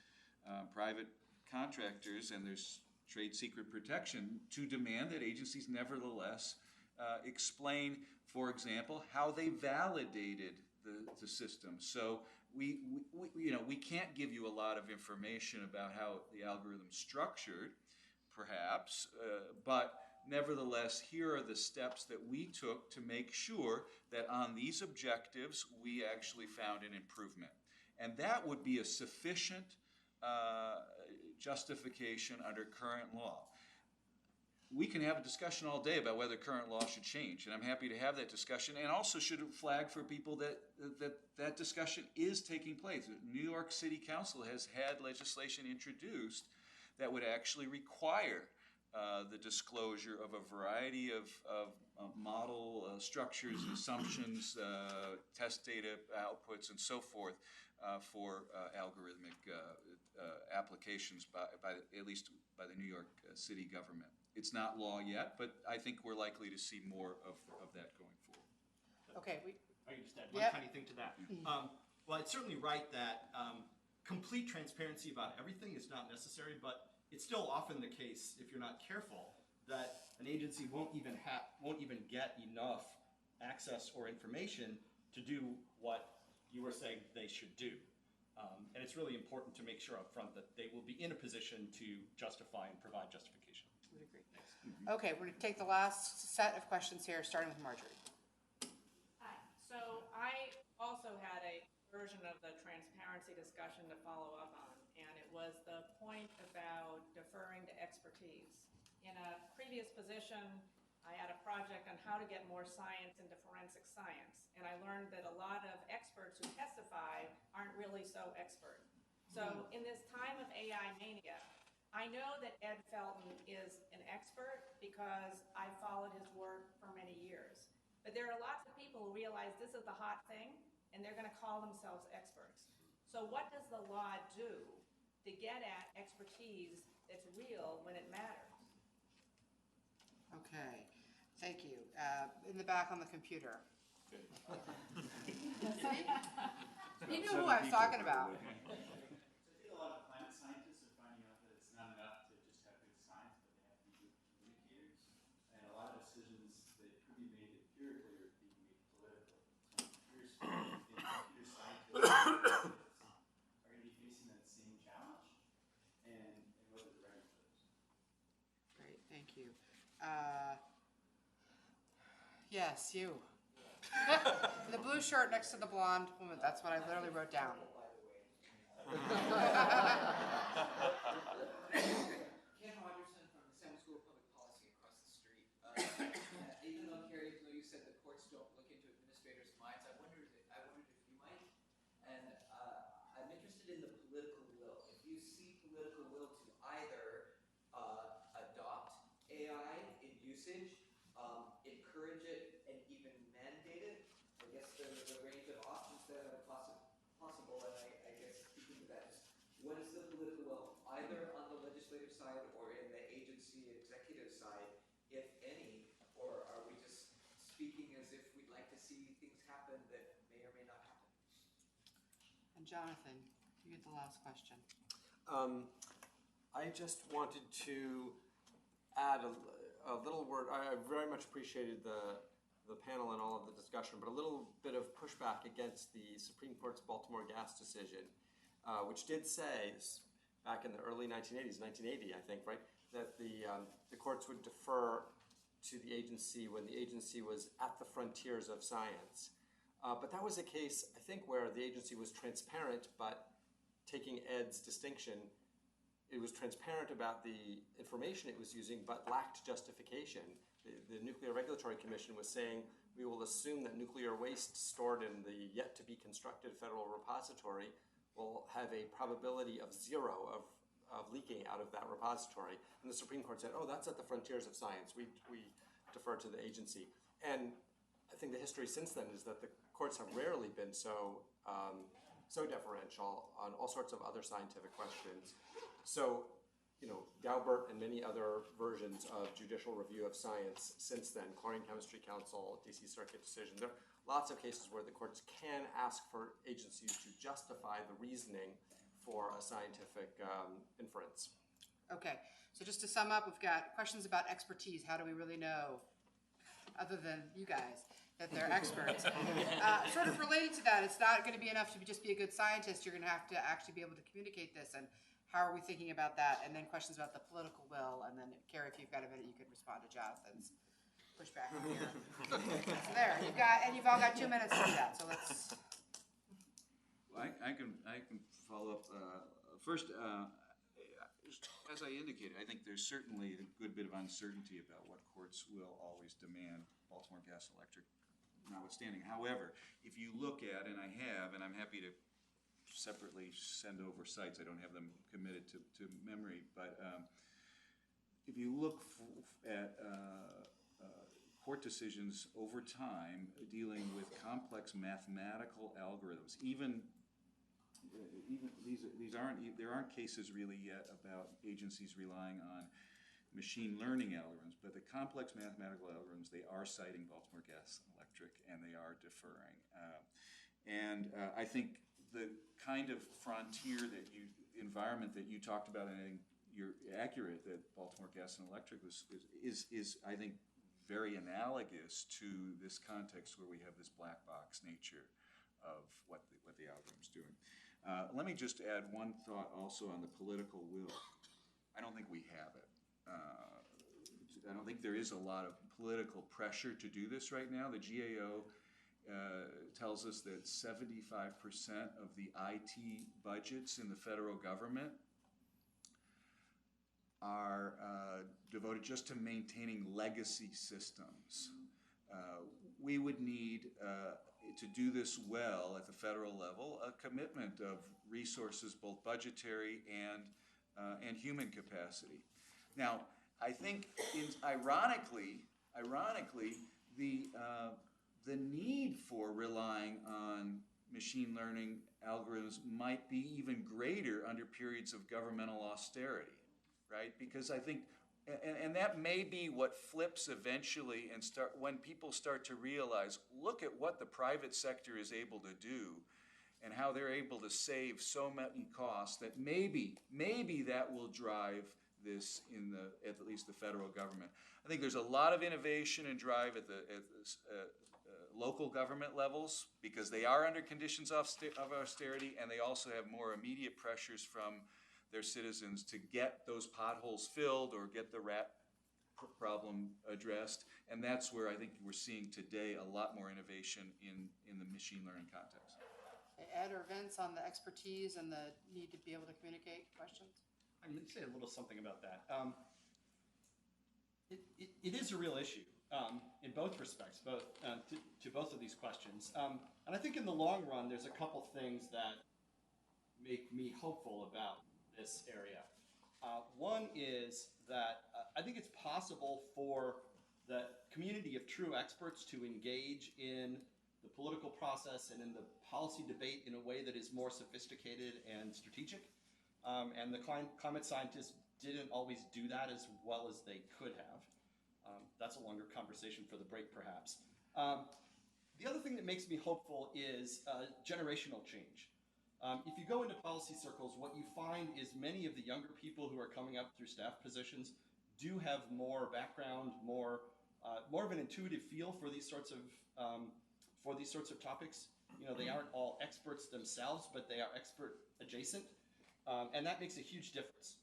private contractors and there's trade secret protection, to demand that agencies nevertheless explain, for example, how they validated the system. So we can't give you a lot of information about how the algorithm's structured, perhaps, but nevertheless, here are the steps that we took to make sure that on these objectives, we actually found an improvement. And that would be a sufficient justification under current law. we can have a discussion all day about whether current law should change, and I'm happy to have that discussion, and also should flag for people that discussion is taking place. New York City Council has had legislation introduced that would actually require the disclosure of a variety of model structures and assumptions, test data outputs, and so forth for algorithmic applications at least by the New York City government. It's not law yet, but I think we're likely to see more of that going forward.
Okay,
I can just add one tiny thing to that. Well, it's certainly right that complete transparency about everything is not necessary, but it's still often the case, if you're not careful, that an agency won't even get enough access or information to do what you were saying they should do. And it's really important to make sure up front that they will be in a position to justify and provide justification.
would agree. Okay, we're going to take the last set of questions here, starting with Marjorie.
Hi. So I also had a version of the transparency discussion to follow up on, and it was the point about deferring to expertise. In a previous position, I had a project on how to get more science into forensic science, and I learned that a lot of experts who testify aren't really so expert. So in this time of AI mania, I know that Ed Felten is an expert because I followed his work for many years. But there are lots of people who realize this is the hot thing, and they're going to call themselves experts. So what does the law do to get at expertise that's real when it matters?
Okay, thank you. In the back on the computer. He knew who I was talking about.
I think a lot of climate scientists are finding out that it's not enough to just have good science, but they have to be good communicators. And a lot of decisions that could be made empirically are being made politically. So computer scientists are going to be facing that same challenge, and whether they're ready for this.
Great, thank you. Yes, you. The blue shirt next to the blonde woman, that's what I literally wrote down.
Ken Rogerson from the Salem School of Public Policy across the street. Even though, Cary, you said the courts don't look into administrators' minds, I wondered if you might. And I'm interested in the political will. If you see political will to either adopt AI in usage, encourage it, and even mandate it, I guess there's a range of options there that are possible, and I guess speaking to that, what is the political will, either on the legislative side or in the agency executive side, if any, or are we just speaking as if we'd like to see things happen that may or may not happen?
And Jonathan, you get the last question.
I just wanted to add a little word. I very much appreciated the panel and all of the discussion, but a little bit of pushback against the Supreme Court's Baltimore gas decision, which did say back in the early 1980s, 1980, I think, right, that the courts would defer to the agency when the agency was at the frontiers of science. But that was a case, I think, where the agency was transparent, but taking Ed's distinction, it was transparent about the information it was using, but lacked justification. The Nuclear Regulatory Commission was saying, we will assume that nuclear waste stored in the yet-to-be-constructed federal repository will have a probability of 0 of leaking out of that repository. And the Supreme Court said, oh, that's at the frontiers of science. We defer to the agency. And I think the history since then is that the courts have rarely been so deferential on all sorts of other scientific questions. So, Daubert and many other versions of judicial review of science since then, Chlorine Chemistry Council, DC Circuit decision, there are lots of cases where the courts can ask for agencies to justify the reasoning for a scientific inference.
Okay, so just to sum up, we've got questions about expertise. How do we really know, other than you guys, that they're experts? Sort of related to that, it's not going to be enough to just be a good scientist. You're going to have to actually be able to communicate this, and how are we thinking about that? And then questions about the political will, and then, Cary, if you've got a minute, you could respond to Jonathan's pushback on here. So there, you've all got 2 minutes to do that, so let's...
I can follow up. First, as I indicated, I think there's certainly a good bit of uncertainty about what courts will always demand, Baltimore Gas and Electric notwithstanding. However, if you look at, and I have, and I'm happy to separately send over sites, I don't have them committed to memory, but if you look at court decisions over time dealing with complex mathematical algorithms, even there aren't cases really yet about agencies relying on machine learning algorithms, but the complex mathematical algorithms, they are citing Baltimore Gas and Electric, and they are deferring. I think the kind of frontier environment that you talked about, and I think you're accurate that Baltimore Gas and Electric is I think, very analogous to this context where we have this black box nature of what the algorithm's doing. Let me just add one thought also on the political will. I don't think we have it. I don't think there is a lot of political pressure to do this right now. The GAO tells us that 75% of the IT budgets in the federal government are devoted just to maintaining legacy systems. We would need, to do this well at the federal level, a commitment of resources, both budgetary and human capacity. Now, I think, ironically, the need for relying on machine learning algorithms might be even greater under periods of governmental austerity, right? Because I think, and that may be what flips eventually, and when people start to realize, look at what the private sector is able to do, and how they're able to save so many costs, that maybe that will drive this at least the federal government. I think there's a lot of innovation and drive at the local government levels, because they are under conditions of austerity, and they also have more immediate pressures from their citizens to get those potholes filled or get the rat problem addressed. And that's where I think we're seeing today a lot more innovation in the machine learning context.
Ed or Vince, on the expertise and the need to be able to communicate questions?
I'm going to say a little something about that. It is a real issue in both respects, to both of these questions. And I think in the long run, there's a couple things that make me hopeful about this area. One is that I think it's possible for the community of true experts to engage in the political process and in the policy debate in a way that is more sophisticated and strategic. And the climate scientists didn't always do that as well as they could have. That's a longer conversation for the break, perhaps. The other thing that makes me hopeful is generational change. If you go into policy circles, what you find is many of the younger people who are coming up through staff positions do have more background, more of an intuitive feel for these sorts of topics. You know, they aren't all experts themselves, but they are expert adjacent, and that makes a huge difference.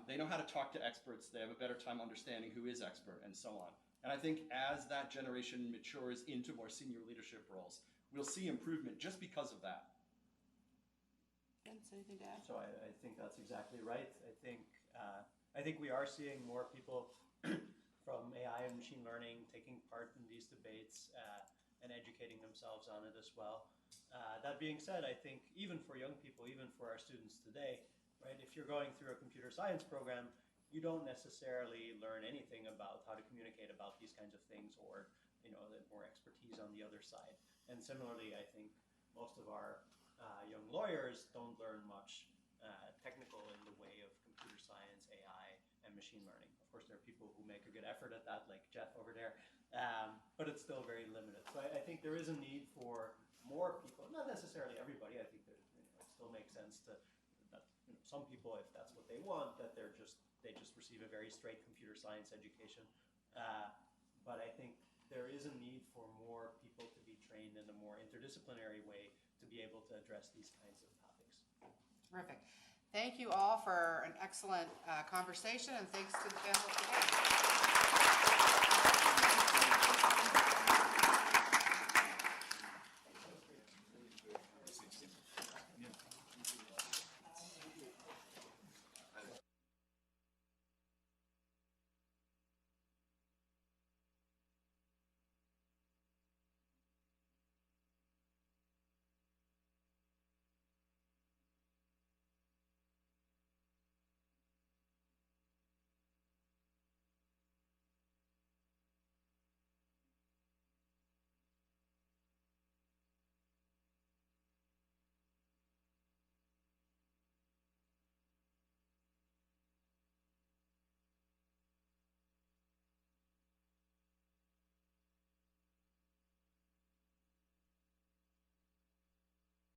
They know how to talk to experts. They have a better time understanding who is expert, and so on. And I think as that generation matures into more senior leadership roles, we'll see improvement just because of that.
Vince, anything to add?
So I think that's exactly right. I think we are seeing more people from AI and machine learning taking part in these debates and educating themselves on it as well. That being said, I think even for young people, even for our students today, right, if you're going through a computer science program, you don't necessarily learn anything about how to communicate about these kinds of things, or more expertise on the other side. And similarly, I think most of our young lawyers don't learn much technical in the way of computer science, AI, and machine learning. Of course, there are people who make a good effort at that, like Jeff over there, but it's still very limited. So I think there is a need for more people, not necessarily everybody. I think that it still makes sense that some people, if that's what they want, that they just receive a very straight computer science education. But I think there is a need for more people to be trained in a more interdisciplinary way to be able to address these kinds of topics.
Terrific. Thank you all for an excellent conversation, and thanks to the panel today.